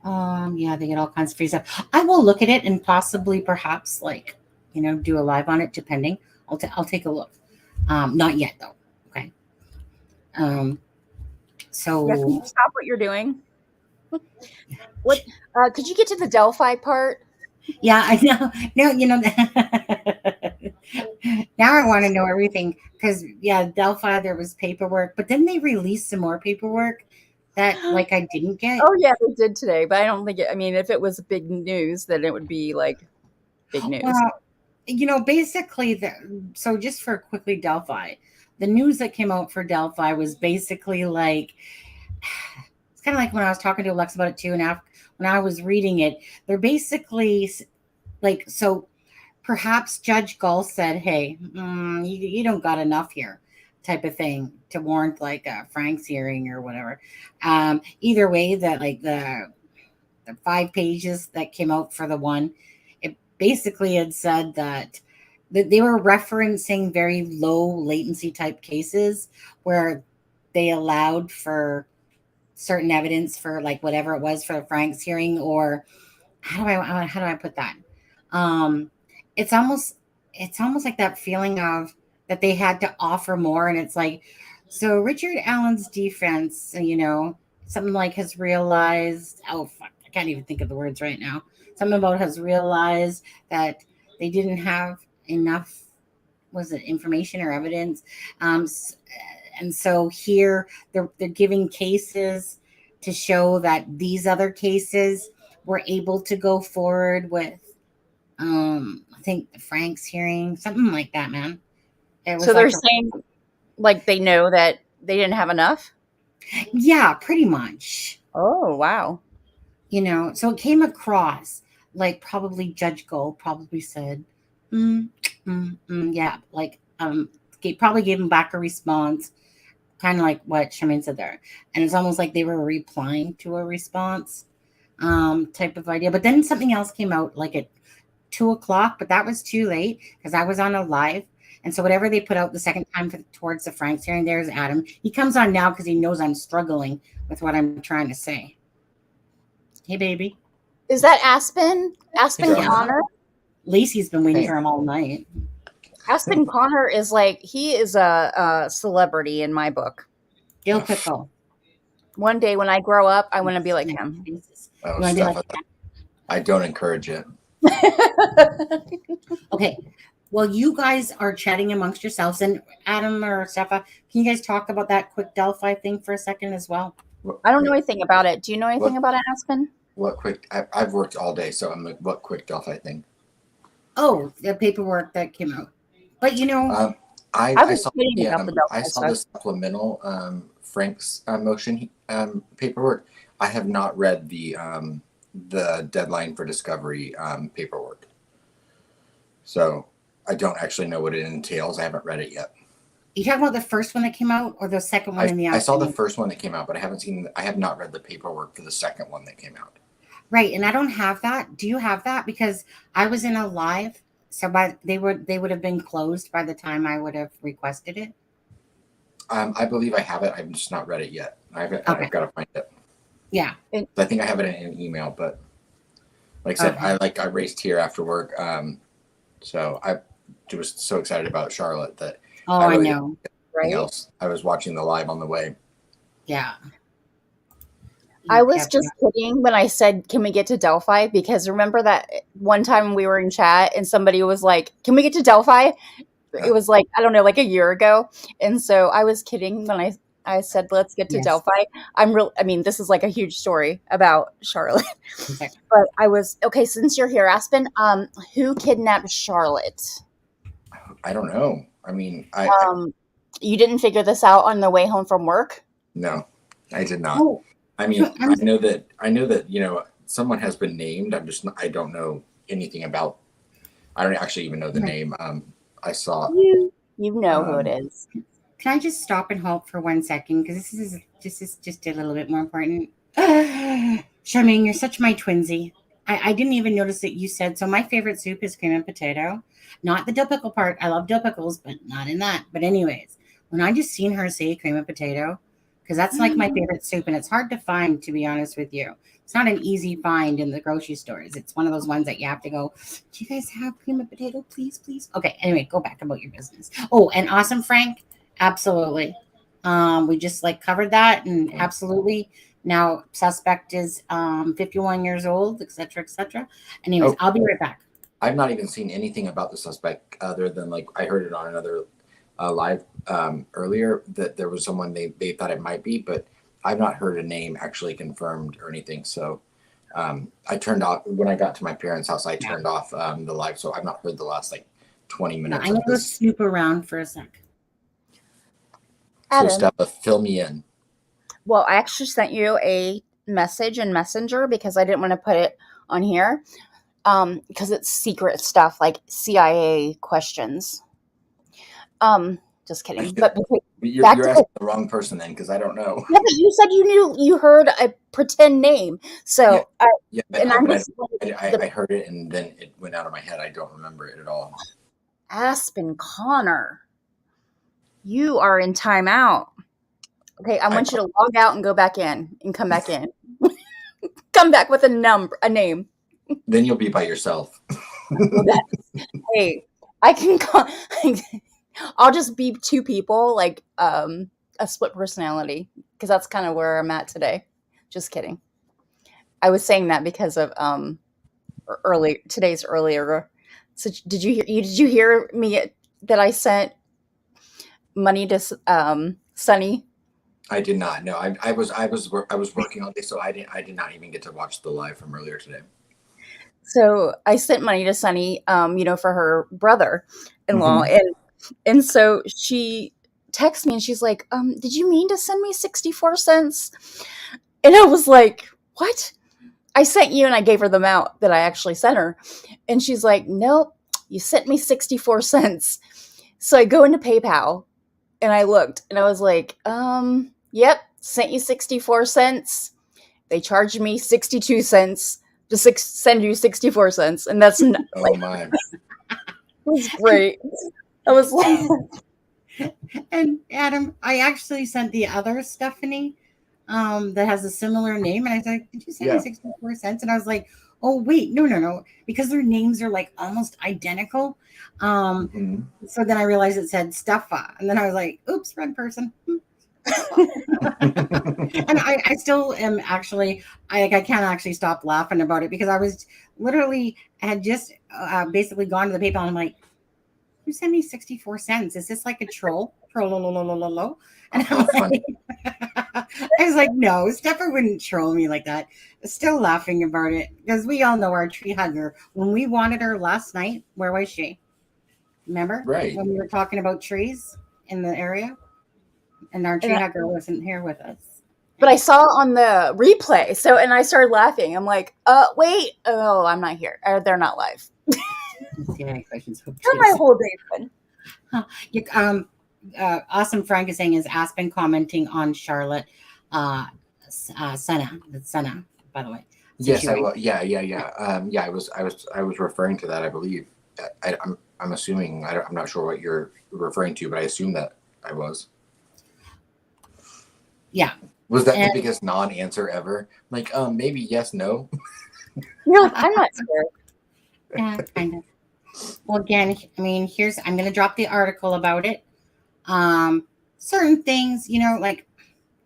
Yeah, they get all kinds of free stuff. I will look at it and possibly, perhaps, like, do a live on it, depending. I'll take a look. Not yet though. Okay. So yeah, can you stop what you're doing? What? Could you get to the Delphi part? Yeah, I know. No, now I want to know everything because Delphi, there was paperwork, but then they released some more paperwork that like I didn't get. Oh yeah, they did today, but I don't think it. I mean, if it was big news, then it would be like big news. Well, basically, so just for quickly Delphi, the news that came out for Delphi was basically like, it's kind of like when I was talking to Alexa about it too, and when I was reading it, they're basically like, so perhaps Judge Gull said, hey, you don't got enough here, type of thing, to warrant like Frank's hearing or whatever. Either way, that like the 5 pages that came out for the one, it basically had said that they were referencing very low latency type cases where they allowed for certain evidence for like whatever it was for Frank's hearing, or how do I put that? It's almost like that feeling of that they had to offer more, and it's like, so Richard Allen's defense, something like has realized, oh fuck, I can't even think of the words right now. Something about has realized that they didn't have enough, was it information or evidence? And so here they're giving cases to show that these other cases were able to go forward with, I think the Frank's hearing, something like that, man. So they're saying like they know that they didn't have enough? Yeah, pretty much. Oh, wow. So it came across like probably Judge Gold probably said, yeah, like probably gave him back a response, kind of like what Charmaine said there. And it's almost like they were replying to a response type of idea. But then something else came out like at 2:00, but that was too late because I was on a live. And so whatever they put out the second time towards the Frank's hearing, there's Adam. He comes on now because he knows I'm struggling with what I'm trying to say. Hey, baby. Is that Aspen? Aspen Connor? Lacey's been waiting for him all night. Aspen Connor is like, he is a celebrity in my book. Dill pickle. One day when I grow up, I want to be like him. Oh, stuff like that. I don't encourage it. Okay. Well, you guys are chatting amongst yourselves, and Adam or Stefa, can you guys talk about that quick Delphi thing for a second as well? I don't know anything about it. Do you know anything about Aspen? What quick? I've worked all day, so I'm like, what quick Delphi thing? Oh, the paperwork that came out. But I saw the supplemental Frank's motion paperwork. I have not read the deadline for discovery paperwork, so I don't actually know what it entails. I haven't read it yet. You talking about the first one that came out, or the second one in the afternoon? I saw the first one that came out, but I have not read the paperwork for the second one that came out. Right, and I don't have that. Do you have that? Because I was in a live, so they would have been closed by the time I would have requested it. I believe I have it. I've just not read it yet. I've got to find it. Yeah, I think I have it in an email, but like I said, I raced here after work, so I was so excited about Charlotte that I know. Right? Else. I was watching the live on the way. Yeah. I was just kidding when I said, can we get to Delphi? Because remember that one time we were in chat and somebody was like, can we get to Delphi? It was like, I don't know, like a year ago. And so I was kidding when I I said, let's get to Yes. Delphi. I mean, this is like a huge story about Charlotte. Okay. But I was, okay, since you're here, Aspen, who kidnapped Charlotte? I don't know. I mean, you didn't figure this out on the way home from work? No, I did not. Oh, I mean, I know that, someone has been named. I don't know anything about, I don't actually even know the name. I saw. You know who it is. Can I just stop and halt for 1 second? Because this is just a little bit more important. Charmaine, you're such my twinsy. I didn't even notice that you said, so my favorite soup is cream and potato. Not the dill pickle part. I love dill pickles, but not in that. But anyways, when I just seen her say cream and potato, because that's like my favorite soup, and it's hard to find, to be honest with you. It's not an easy find in the grocery stores. It's one of those ones that you have to go, do you guys have cream and potato, please, please? Okay, anyway, go back about your business. Oh, and awesome, Frank. Absolutely. We just covered that, and absolutely. Now suspect is 51 years old, et cetera, et cetera. Anyways, I'll be right back. I've not even seen anything about the suspect other than I heard it on another live earlier that there was someone they thought it might be, but I've not heard a name actually confirmed or anything. So I turned off when I got to my parents' house. I turned off the live, so I've not heard the last 20 minutes. I'm gonna go snoop around for a sec. So Stella, fill me in. Well, I actually sent you a message in Messenger because I didn't want to put it on here because it's secret stuff like CIA questions. Just kidding. But you're asking the wrong person then, because I don't know. Yeah, but you said you heard a pretend name. So I heard it and then it went out of my head. I don't remember it at all. Aspen Connor, you are in timeout. Okay, I want you to log out and go back in and come back in. Come back with a name. Then you'll be by yourself. Hey, I can call. I'll just be two people, a split personality, because that's kind of where I'm at today. Just kidding. I was saying that because of today's earlier. So did you hear me that I sent money to Sunny? I did not. No, I was working all day, so I did not even get to watch the live from earlier today. So I sent money to Sunny, for her brother-in-law, and so she texts me and she's like, "Did you mean to send me 64 cents?" And I was like, "What?" I sent you, and I gave her the amount that I actually sent her, and she's like, "Nope, you sent me 64 cents." So I go into PayPal, and I looked, and I was like, "Yep, sent you 64 cents. They charged me 62 cents." To send you 64 cents, and that's my. It was great. I was like, and Adam, I actually sent the other Stephanie that has a similar name, and I was like, "Did you send me 64 cents?" And I was like, "Oh wait, no," because their names are almost identical. So then I realized it said Steffa, and then I was like, "Oops, wrong person." And I still am actually I can't actually stop laughing about it because I was literally had just basically gone to the PayPal and I'm like, "Who sent me 64 cents? Is this like a troll?" And I was like, "No, Stefan wouldn't troll me like that." Still laughing about it because we all know our tree hugger. When we wanted her last night, where was she? Remember? Right. When we were talking about trees in the area? And our tree hugger wasn't here with us. But I saw on the replay. And I started laughing. I'm like, wait. Oh, I'm not here. They're not live. Questions. My whole day fun. Awesome Frank is saying, is Aspen commenting on Charlotte Sena. That's Sena, by the way. Yes, I will. Yeah. I was referring to that, I believe. I'm assuming. I'm not sure what you're referring to, but I assume that I was. Yeah. Was that the biggest non-answer ever? Maybe yes, no. No, I'm not sure. Yeah, kind of. Well, again, I mean, I'm going to drop the article about it. Certain things,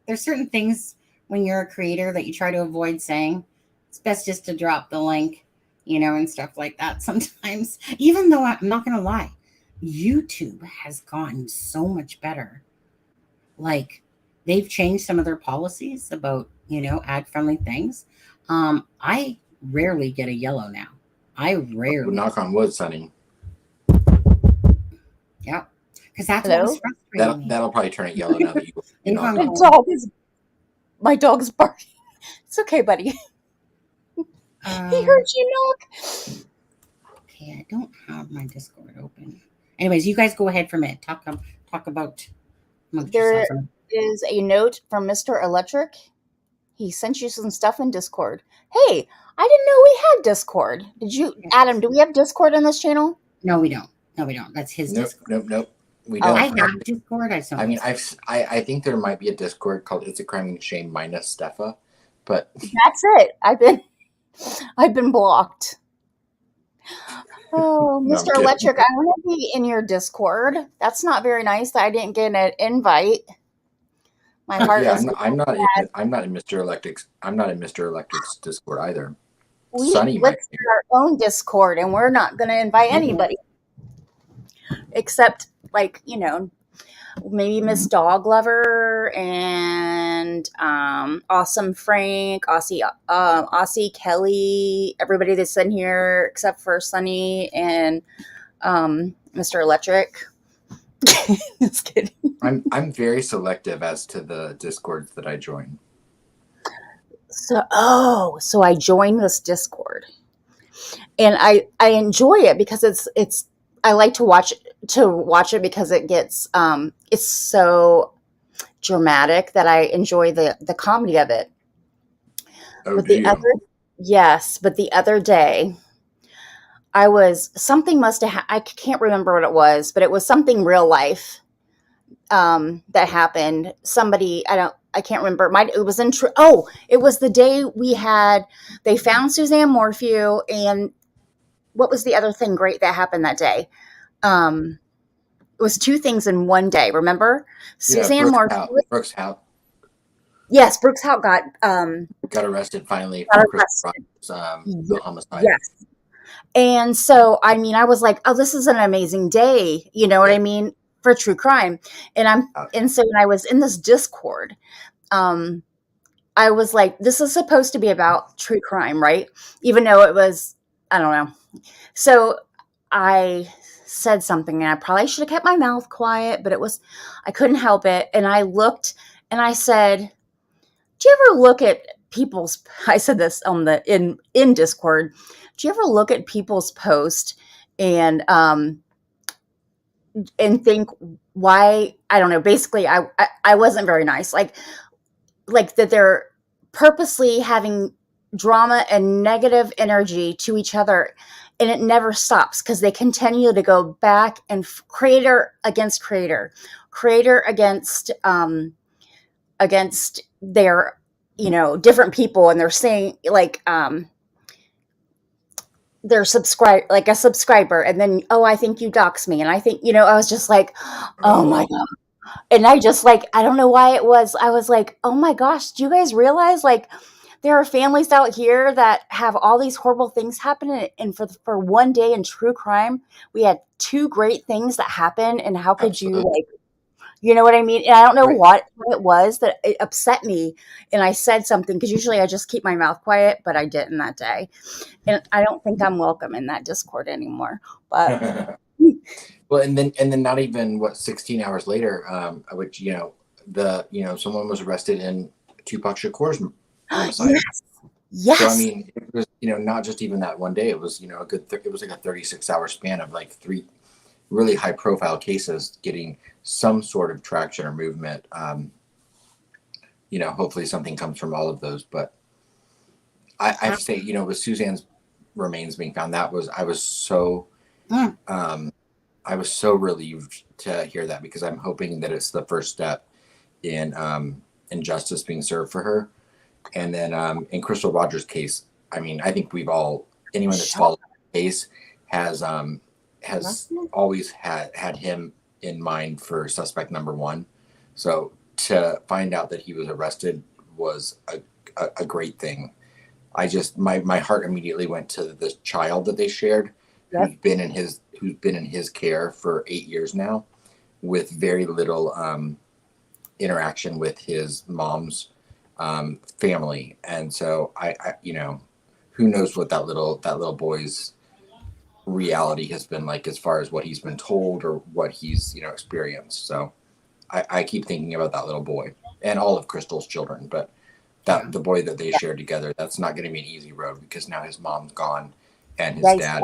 there's certain things when you're a creator that you try to avoid saying. It's best just to drop the link, and stuff like that sometimes. Even though I'm not going to lie, YouTube has gotten so much better. they've changed some of their policies about, ad friendly things. I rarely get a yellow now. I rarely. Knock on wood, Sonny. Yeah, because that's what was frustrating me. That'll probably turn it yellow now that you my dog's barking. It's okay, buddy. He heard you knock. Okay, I don't have my Discord open. Anyways, you guys go ahead for a minute. Talk about. There is a note from Mr. Electric. He sent you some stuff in Discord. Hey, I didn't know we had Discord. Did you, Adam? Do we have Discord on this channel? No, we don't. That's his Discord. Nope. We don't. I have Discord. I think there might be a Discord called "It's a Crime and Shame" minus Stefa, but that's it. I've been blocked. Oh, Mr. Electric, I want to be in your Discord. That's not very nice that I didn't get an invite. My heart is. I'm not in Mr. Electric's. I'm not in Mr. Electric's Discord either. Let's do our own Discord, and we're not going to invite anybody except, maybe Miss Dog Lover and Awesome Frank, Aussie Kelly, everybody that's in here except for Sunny and Mr. Electric. Just kidding. I'm very selective as to the Discords that I join. So I joined this Discord, and I enjoy it because it's I like to watch it because it gets it's so dramatic that I enjoy the comedy of it. But the other day, something must have I can't remember what it was, but it was something real life that happened. Somebody I can't remember. It was it was the day they found Suzanne Morphew, and what was the other thing great that happened that day? It was two things in one day. Remember, Suzanne Morphew. Brooks Hout. Yes, Brooks Hout got arrested finally for the homicide. Yes, and so I was like, oh, this is an amazing day. You know what I mean? For true crime. And so when I was in this Discord, I was like, this is supposed to be about true crime, right? Even though it was, I don't know. So I said something, and I probably should have kept my mouth quiet, but I couldn't help it. And I looked and I said, do you ever look at I said this in Discord. Do you ever look at people's posts and think why, I don't know, basically I wasn't very nice. Like that they're purposely having drama and negative energy to each other, and it never stops because they continue to go back and creator against creator against their, different people. And they're saying they're a subscriber, and then, I think you doxed me. And I think, I was just like, oh my God. And I just I don't know why it was. I was like, oh my gosh, do you guys realize there are families out here that have all these horrible things happen, and for one day in true crime, we had two great things that happened. And how could you you know what I mean? And I don't know what it was that it upset me. And I said something, because usually I just keep my mouth quiet, but I didn't that day. And I don't think I'm welcome in that Discord anymore. But well, and then not even 16 hours later, which someone was arrested in Tupac Shakur's homicide. Yes. So it was not just even that one day. It was it was like a 36-hour span of three really high profile cases getting some sort of traction or movement. Hopefully something comes from all of those. But I have to say, with Suzanne's remains being found, I was so relieved to hear that, because I'm hoping that it's the first step in justice being served for her. And then in Crystal Rogers' case, I think anyone that's followed the case has always had him in mind for suspect number one. So to find out that he was arrested was a great thing. My heart immediately went to the child that they shared, who's been in his care for 8 years now, with very little interaction with his mom's family, and so I who knows what that little boy's reality has been like as far as what he's been told or what he's experienced. So I keep thinking about that little boy and all of Crystal's children, but the boy that they shared together, that's not going to be an easy road because now his mom's gone and his dad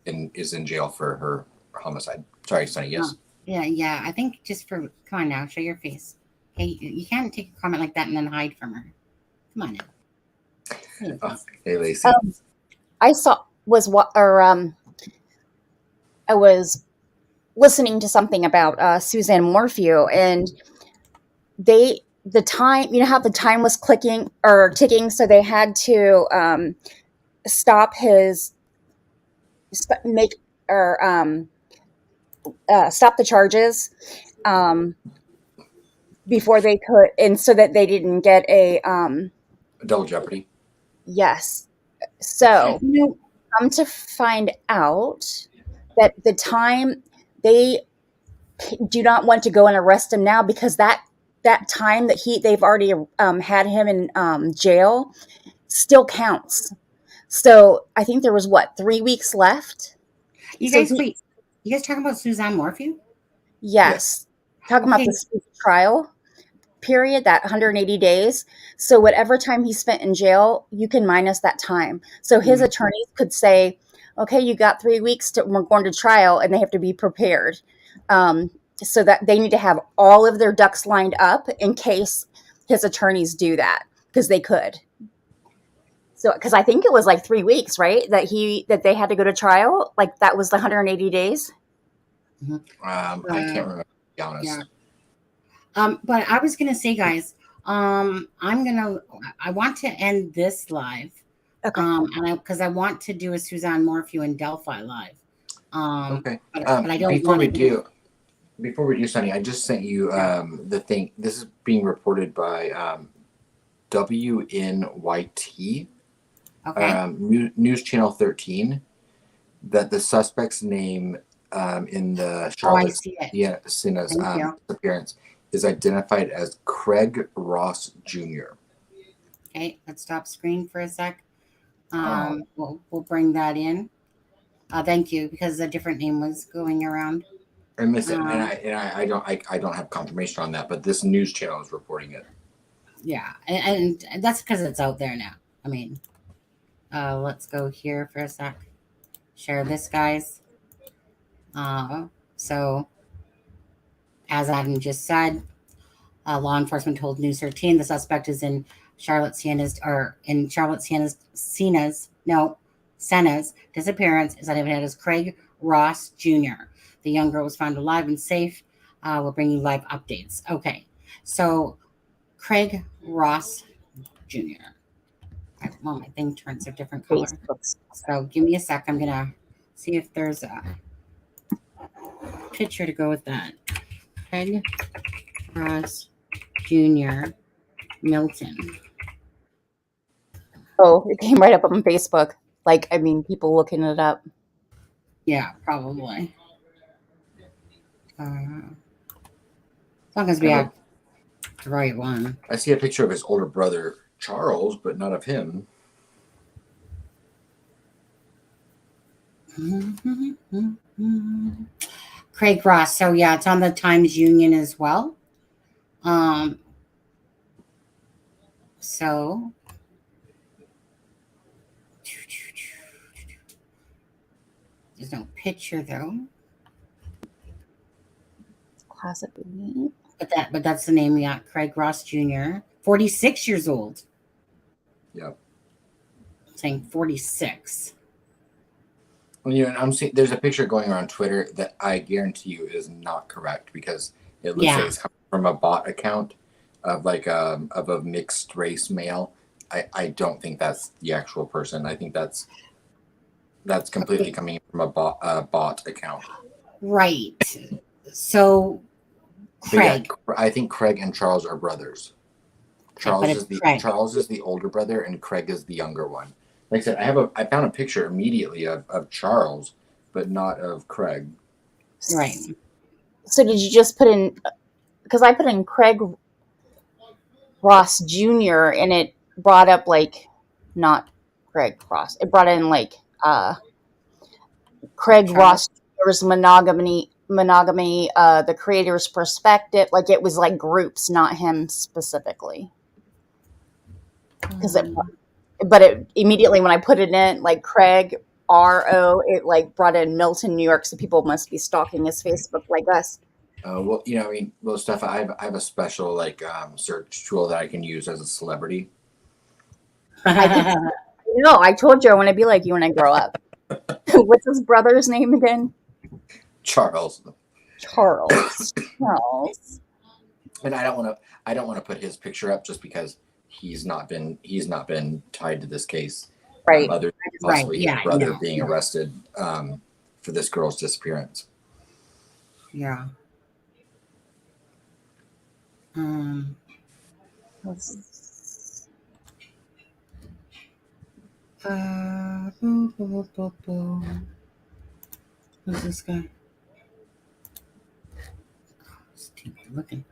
is in jail for her homicide. Sorry, Sonny. Yes. Yeah. I think come on now, show your face. Okay, you can't take a comment like that and then hide from her. Come on now. Hey, Lacey. I was listening to something about Suzanne Morphew, and the time, how the time was clicking or ticking, so they had to stop the charges before they could, and so that they didn't get a double jeopardy. Yes. So come to find out that the time they do not want to go and arrest him now, because that time that they've already had him in jail still counts. So I think there was 3 weeks left. You guys talking about Suzanne Morphew? Yes. Talking about the trial period, that 180 days. So whatever time he spent in jail, you can minus that time. So his attorneys could say, okay, you got 3 weeks we're going to trial, and they have to be prepared. So that they need to have all of their ducks lined up in case his attorneys do that, because they could. So, because I think it was 3 weeks, right? That they had to go to trial. That was the 180 days. I can't remember, to be honest. Yeah. But I was going to say, guys, I want to end this live. Okay. And because I want to do a Suzanne Morphew and Delphi live. Okay. But I don't Before we do, Sonny, I just sent you the thing. This is being reported by WNYT, News Channel 13, that the suspect's name in the Charlotte Sena's appearance is identified as Craig Ross Jr. Okay, let's stop screen for a sec. We'll bring that in. Thank you, because a different name was going around. I miss it, and I don't have confirmation on that, but this news channel is reporting it. Yeah, and that's because it's out there now. I mean, let's go here for a sec. Share this, guys. So, as Adam just said, law enforcement told News 13 the suspect is in Sena's disappearance is identified as Craig Ross Jr. The young girl was found alive and safe. We'll bring you live updates. Okay, so Craig Ross Jr. My thing turns a different color. So give me a sec. I'm going to see if there's a picture to go with that. Craig Ross Jr. Milton. Oh, it came right up on Facebook. People looking it up. Yeah, probably. As long as we have the right one. I see a picture of his older brother, Charles, but not of him. Craig Ross. So, yeah, it's on the Times Union as well. So... There's no picture though. Possibly. But that's the name. Yeah, Craig Ross Jr. 46 years old. Yep. I'm saying 46. Well, I'm seeing there's a picture going around Twitter that I guarantee you is not correct, because it looks like it's coming from a bot account of of a mixed race male. I don't think that's the actual person. I think that's completely coming from a bot account. Right. So, Craig. Yeah, I think Craig and Charles are brothers. Charles is the older brother, and Craig is the younger one. Like I said, I found a picture immediately of Charles, but not of Craig. Right. So did you just put in because I put in Craig Ross Jr. and it brought up like not Craig Ross. It brought in like Craig Ross Jr.'s monogamy, the creator's perspective. Like it was like groups, not him specifically. Because it immediately when I put it in like Craig R.O., it like brought in Milton, New York. So people must be stalking his Facebook like us. Well, I mean, Steph, I have a special like search tool that I can use as a celebrity. I told you I want to be like you when I grow up. What's his brother's name again? Charles. Charles. And I don't want to put his picture up just because he's not been tied to this case. Right. Other possibly his brother being arrested for this girl's disappearance. Yeah. Who's this guy? Stupid looking.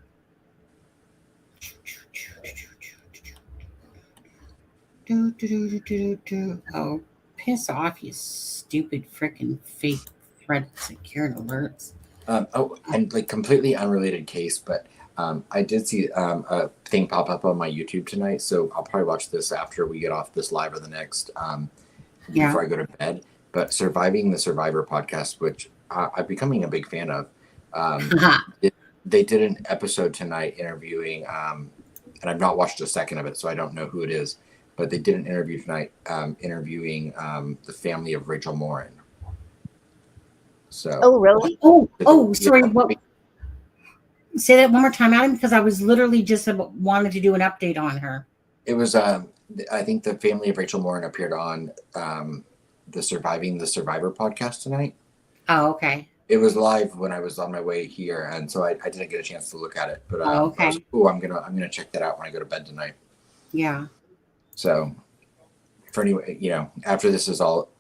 Oh, piss off, you stupid freaking fake threat secured alerts. And like completely unrelated case, but I did see a thing pop up on my YouTube tonight, so I'll probably watch this after we get off this live or the next before I go to bed. But Surviving the Survivor podcast, which I'm becoming a big fan of, they did an episode tonight interviewing, and I've not watched a second of it, so I don't know who it is, but they did an interview tonight interviewing the family of Rachel Morin. So. Oh, really? Sorry. What? Say that one more time, Adam, because I was literally just wanted to do an update on her. It was, I think the family of Rachel Morin appeared on the Surviving the Survivor podcast tonight. Oh, okay. It was live when I was on my way here, and so I didn't get a chance to look at it. But okay. I'm gonna check that out when I go to bed tonight. Yeah. So, for anyway, after this is all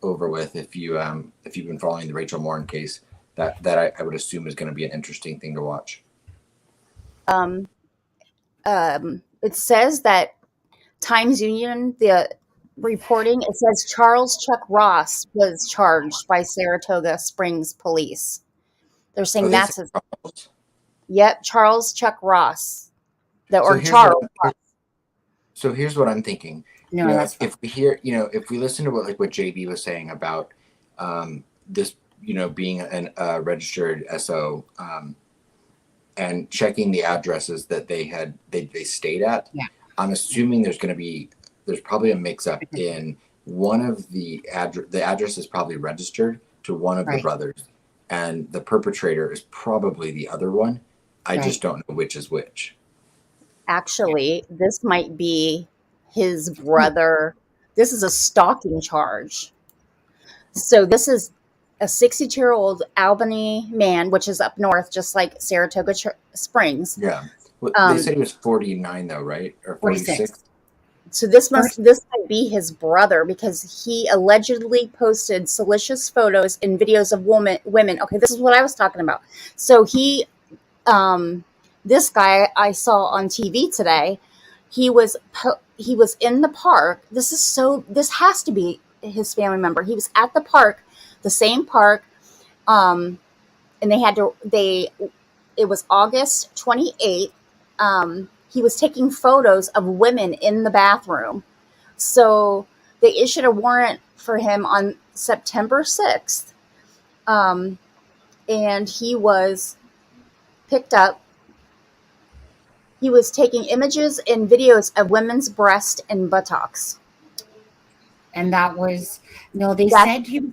over with, if you've been following the Rachel Morin case, that I would assume is going to be an interesting thing to watch. It says that Times Union, the reporting, it says Charles Chuck Ross was charged by Saratoga Springs police. They're saying that's his. Charles? Yep, Charles Chuck Ross. Charles. So here's what I'm thinking. No, that's if we hear, if we listen to what JB was saying about this, being a registered SO, and checking the addresses that they stayed at. Yeah. I'm assuming there's probably a mix up in one of the address is probably registered to one of the brothers, and the perpetrator is probably the other one. I just don't know which is which. Actually, this might be his brother. This is a stalking charge. So this is a 62-year-old Albany man, which is up north, just like Saratoga Springs. Yeah. Well, they said he was 49 though, right? Or 46. So this might be his brother, because he allegedly posted salacious photos and videos of women. Okay, this is what I was talking about. So he, this guy I saw on TV today, he was in the park. This has to be his family member. He was at the park, the same park, and it was August 28th. He was taking photos of women in the bathroom. So they issued a warrant for him on September 6th. And he was picked up. He was taking images and videos of women's breasts and buttocks. And that was, said he was.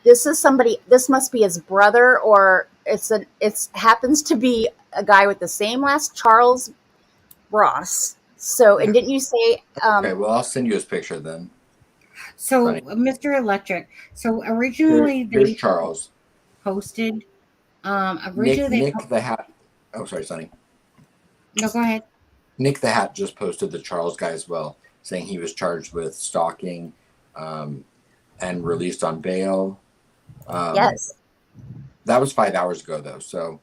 This must be his brother, or it happens to be a guy with the same last, Charles Ross. So, and didn't you say? Okay, well, I'll send you his picture then. So, Mr. Electric. So originally here's Charles posted. Originally Nick the Hat. Oh, sorry, Sonny. No, go ahead. Nick the Hat just posted the Charles guy as well, saying he was charged with stalking, and released on bail. Yes. That was 5 hours ago, though. So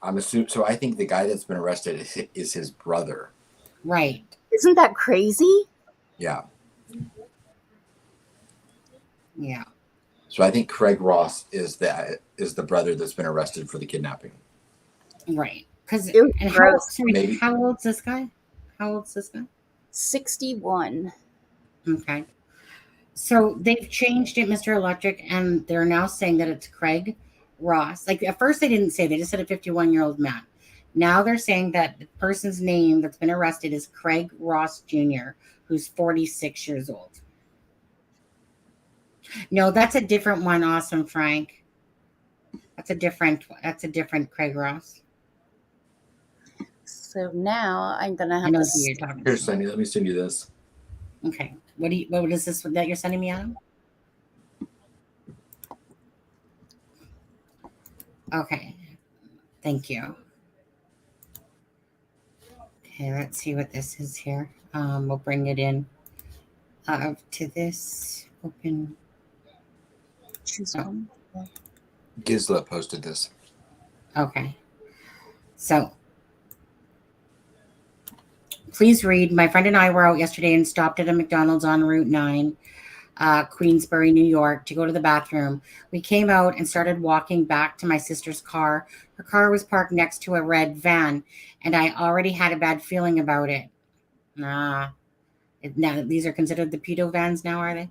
I'm assuming. So I think the guy that's been arrested is his brother. Right. Isn't that crazy? Yeah. Yeah. So I think Craig Ross is the brother that's been arrested for the kidnapping. Right. Because Maybe. How old's this guy? How old's this guy? 61. Okay. So they've changed it, Mr. Electric, and they're now saying that it's Craig Ross. Like at first they didn't say, they just said a 51-year-old man. Now they're saying that the person's name that's been arrested is Craig Ross Jr., who's 46 years old. No, that's a different one. Awesome, Frank. That's a different Craig Ross. So now I'm gonna have to. Here, Sena, let me send you this. Okay. What is this that you're sending me, Adam? Okay. Thank you. Okay, let's see what this is here. We'll bring it in to this. Open. Choose one. Gizla posted this. Okay. So, please read. My friend and I were out yesterday and stopped at a McDonald's on Route 9, Queensbury, New York, to go to the bathroom. We came out and started walking back to my sister's car. Her car was parked next to a red van, and I already had a bad feeling about it. Now, these are considered the pedo vans now, are they?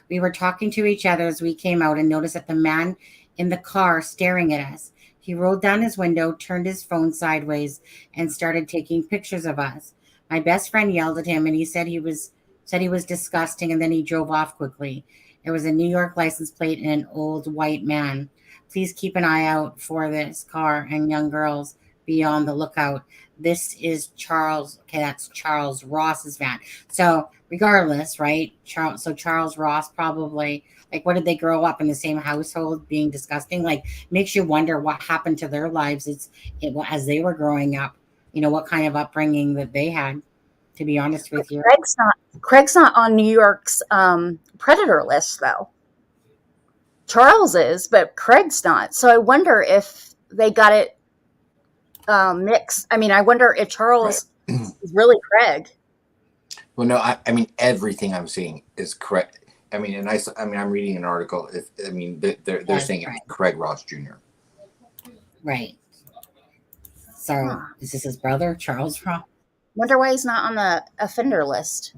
We were talking to each other as we came out and noticed that the man in the car staring at us. He rolled down his window, turned his phone sideways, and started taking pictures of us. My best friend yelled at him, and he said he was disgusting, and then he drove off quickly. It was a New York license plate and an old white man. Please keep an eye out for this car, and young girls, be on the lookout. This is Charles. Okay, that's Charles Ross's van. So regardless, right? Charles Ross probably, like, what did they grow up in the same household being disgusting? Like, makes you wonder what happened to their lives as they were growing up. You know, what kind of upbringing that they had, to be honest with you. Craig's not on New York's predator list, though. Charles is, but Craig's not. So I wonder if they got it mixed. I mean, I wonder if Charles is really Craig. Well, no, I mean, everything I'm seeing is correct. I mean, I'm reading an article. They're saying it's Craig Ross Jr. Right. So is this his brother, Charles Ross? Wonder why he's not on the offender list.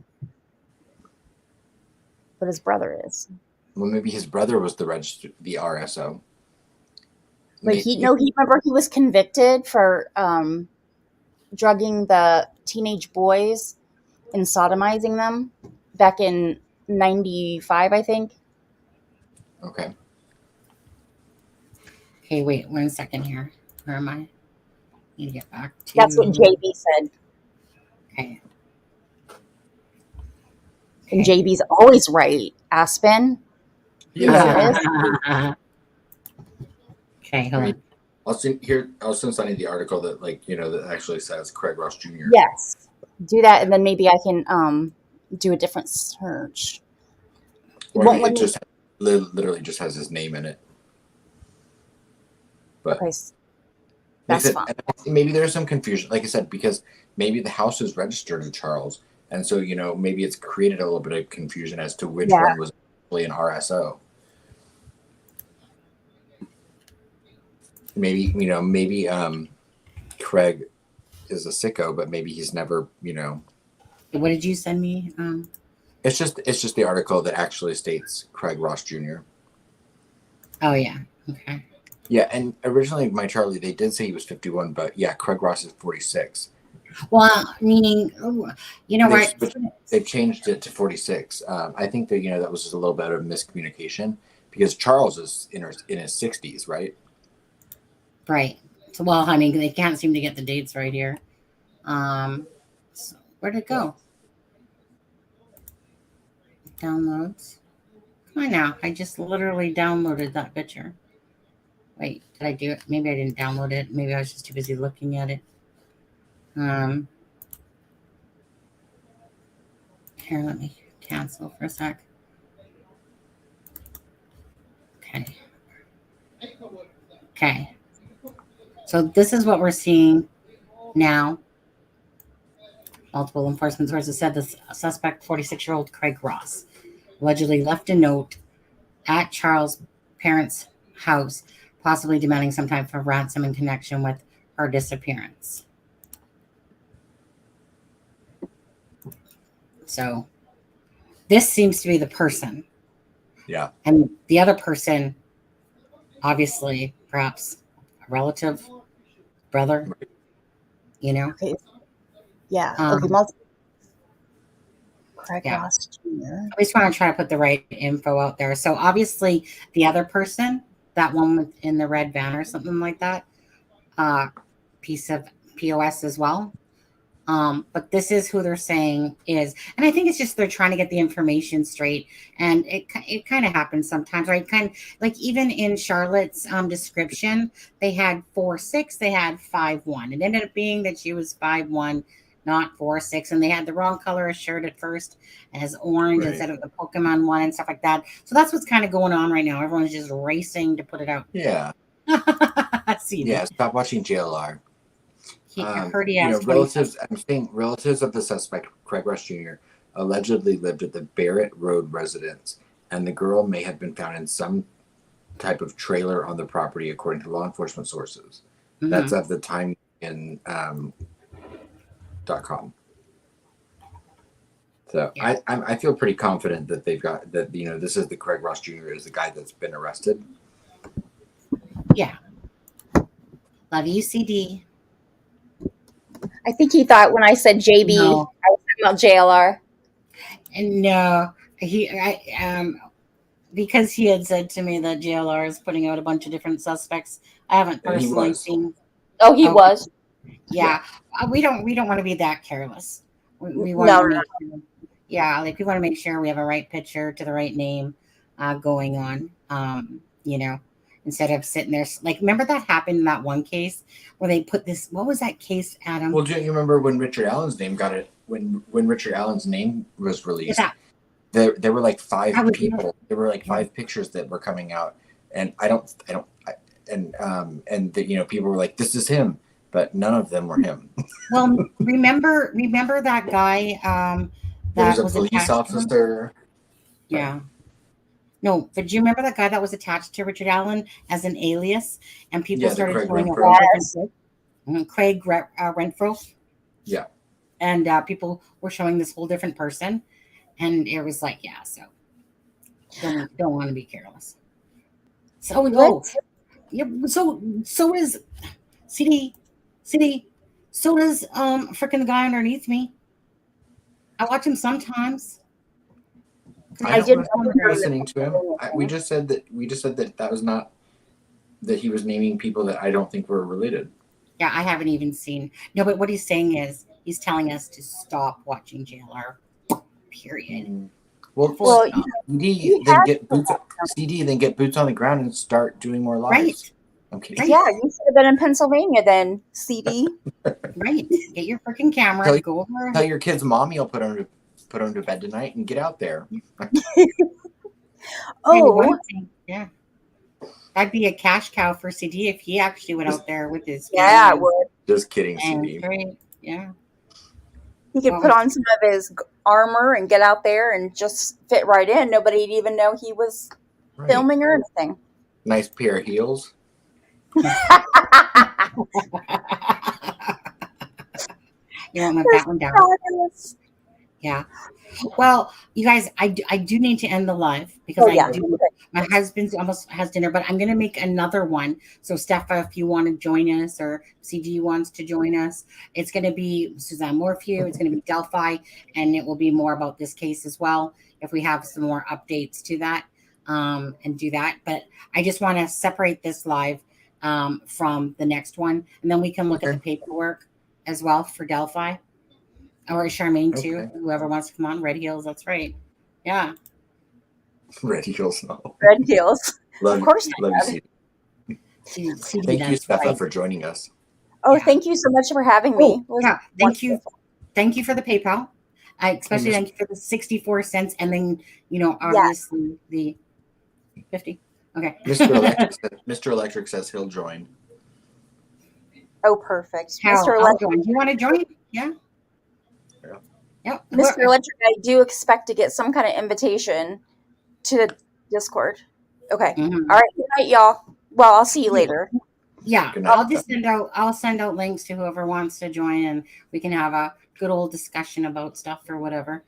But his brother is. Well, maybe his brother was the RSO. Like remember he was convicted for drugging the teenage boys and sodomizing them back in 95, I think. Okay. Okay, wait 1 second here. Where am I? Need to get back to. That's what JB said. Okay. And JB's always right. Aspen. Yeah. Okay, hold on. I'll send Sunny the article that that actually says Craig Ross Jr. Yes. Do that, and then maybe I can do a different search. Or it just literally just has his name in it. But okay. That's fine. Maybe there's some confusion, like I said, because maybe the house is registered to Charles, and so maybe it's created a little bit of confusion as to which one was actually an RSO. Maybe Craig is a sicko, but maybe he's never What did you send me? It's just the article that actually states Craig Ross Jr. Oh yeah. Okay. Yeah, and originally, my Charlie, they did say he was 51, but yeah, Craig Ross is 46. Well, meaning, right? They've changed it to 46. I think that that was just a little bit of miscommunication because Charles is in his 60s, right? Right. So, well, I mean, they can't seem to get the dates right here. So where'd it go? Downloads. Come on now. I just literally downloaded that picture. Wait, did I do it? Maybe I didn't download it. Maybe I was just too busy looking at it. Here, let me cancel for a sec. Okay. So this is what we're seeing now. Multiple enforcement sources said the suspect, 46-year-old Craig Ross, allegedly left a note at Charles' parents' house, possibly demanding some type of ransom in connection with her disappearance. So this seems to be the person. Yeah. And the other person, obviously, perhaps a relative, brother, you know? Okay. Yeah. Okay. Craig Ross Jr. I just want to try to put the right info out there. So obviously the other person, that one in the red van or something like that, piece of POS as well. But this is who they're saying is, and I think it's just they're trying to get the information straight, and it kind of happens sometimes, right? Kind of like even in Charlotte's description, they had 4'6", they had 5'1". It ended up being that she was 5'1", not 4'6", and they had the wrong color of shirt at first, as orange instead of the Pokemon one and stuff like that. So that's what's kind of going on right now. Everyone's just racing to put it out. Yeah. Yeah. Stop watching JLR. Relatives. I'm saying relatives of the suspect, Craig Ross Jr., allegedly lived at the Barrett Road residence, and the girl may have been found in some type of trailer on the property, according to law enforcement sources. Mm-hmm. That's at the time in .com. So yeah. I feel pretty confident that they've got that. This is the Craig Ross Jr. is the guy that's been arrested. Yeah. Love you, CD. I think he thought when I said JB, I was talking about JLR. And no, because he had said to me that JLR is putting out a bunch of different suspects. I haven't personally seen. Oh, he was. Yeah, we don't want to be that careless. We want to make sure, we want to make sure we have a right picture to the right name going on. Instead of sitting there, like, remember that happened in that one case where they put this, what was that case, Adam? Well, do you remember when Richard Allen's name got it, when Richard Allen's name was released, there were like 5 people, there were like 5 pictures that were coming out, and people were like, this is him, but none of them were him. Well, remember that guy, that was a police officer. Yeah. No, but do you remember that guy that was attached to Richard Allen as an alias, and people started showing a whole different Craig Renfro. Yeah, and people were showing this whole different person, and it was like, so don't want to be careless. So we go. Yeah, so is CD. So does freaking the guy underneath me. I watch him sometimes. I did listening to him. We just said that was not that he was naming people that I don't think were related. Yeah, I haven't even seen. No, but what he's saying is he's telling us to stop watching JLR. Period. Well, CD then get boots on the ground and start doing more lives. Right. Okay. Right. Yeah, you should have been in Pennsylvania then, CD. Right. Get your freaking camera. Go over. Tell your kids, mommy will put them to bed tonight and get out there. Yeah. That'd be a cash cow for CD if he actually went out there with his. Yeah, it would. Just kidding, CD. Right. Yeah. He could put on some of his armor and get out there and just fit right in. Nobody'd even know he was filming or anything. Nice pair of heels. You won't let that one down. Yeah. Well, you guys, I do need to end the live because my husband's almost has dinner, but I'm going to make another one. So Stepha, if you want to join us, or CG wants to join us, it's going to be Suzanne Morphew. It's going to be Delphi, and it will be more about this case as well. If we have some more updates to that, and do that. But I just want to separate this live from the next one, and then we can look at the paperwork as well for Delphi. Or Charmaine too. Whoever wants to come on. Red Heels, that's right. Yeah. Red Heels, no. Red Heels. Of course. Love you, CD. Thank you, Stepha, for joining us. Oh, thank you so much for having me. Thank you. Thank you for the PayPal. Especially thank you for the 64 cents, and then obviously the 50. Okay. Mr. Electric says he'll join. Oh, perfect. Mr. Electric, do you want to join? Yeah. Yep. Mr. Electric, I do expect to get some kind of invitation to Discord. Okay. All right. Good night, y'all. Well, I'll see you later. Yeah. I'll send out links to whoever wants to join, and we can have a good old discussion about stuff or whatever.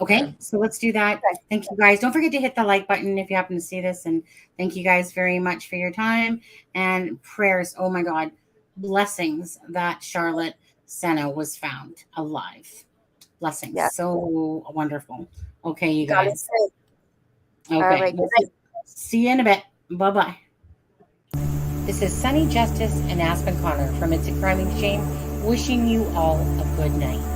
Okay. So let's do that. Thank you guys. Don't forget to hit the like button if you happen to see this, and thank you guys very much for your time and prayers. Oh my God. Blessings that Charlotte Sena was found alive. Blessings. Yeah. So wonderful. Okay, you guys. Okay. All right, see you in a bit. Bye-bye. This is Sunny Justice and Aspen Connor from It's a Crime and Shame, wishing you all a good night.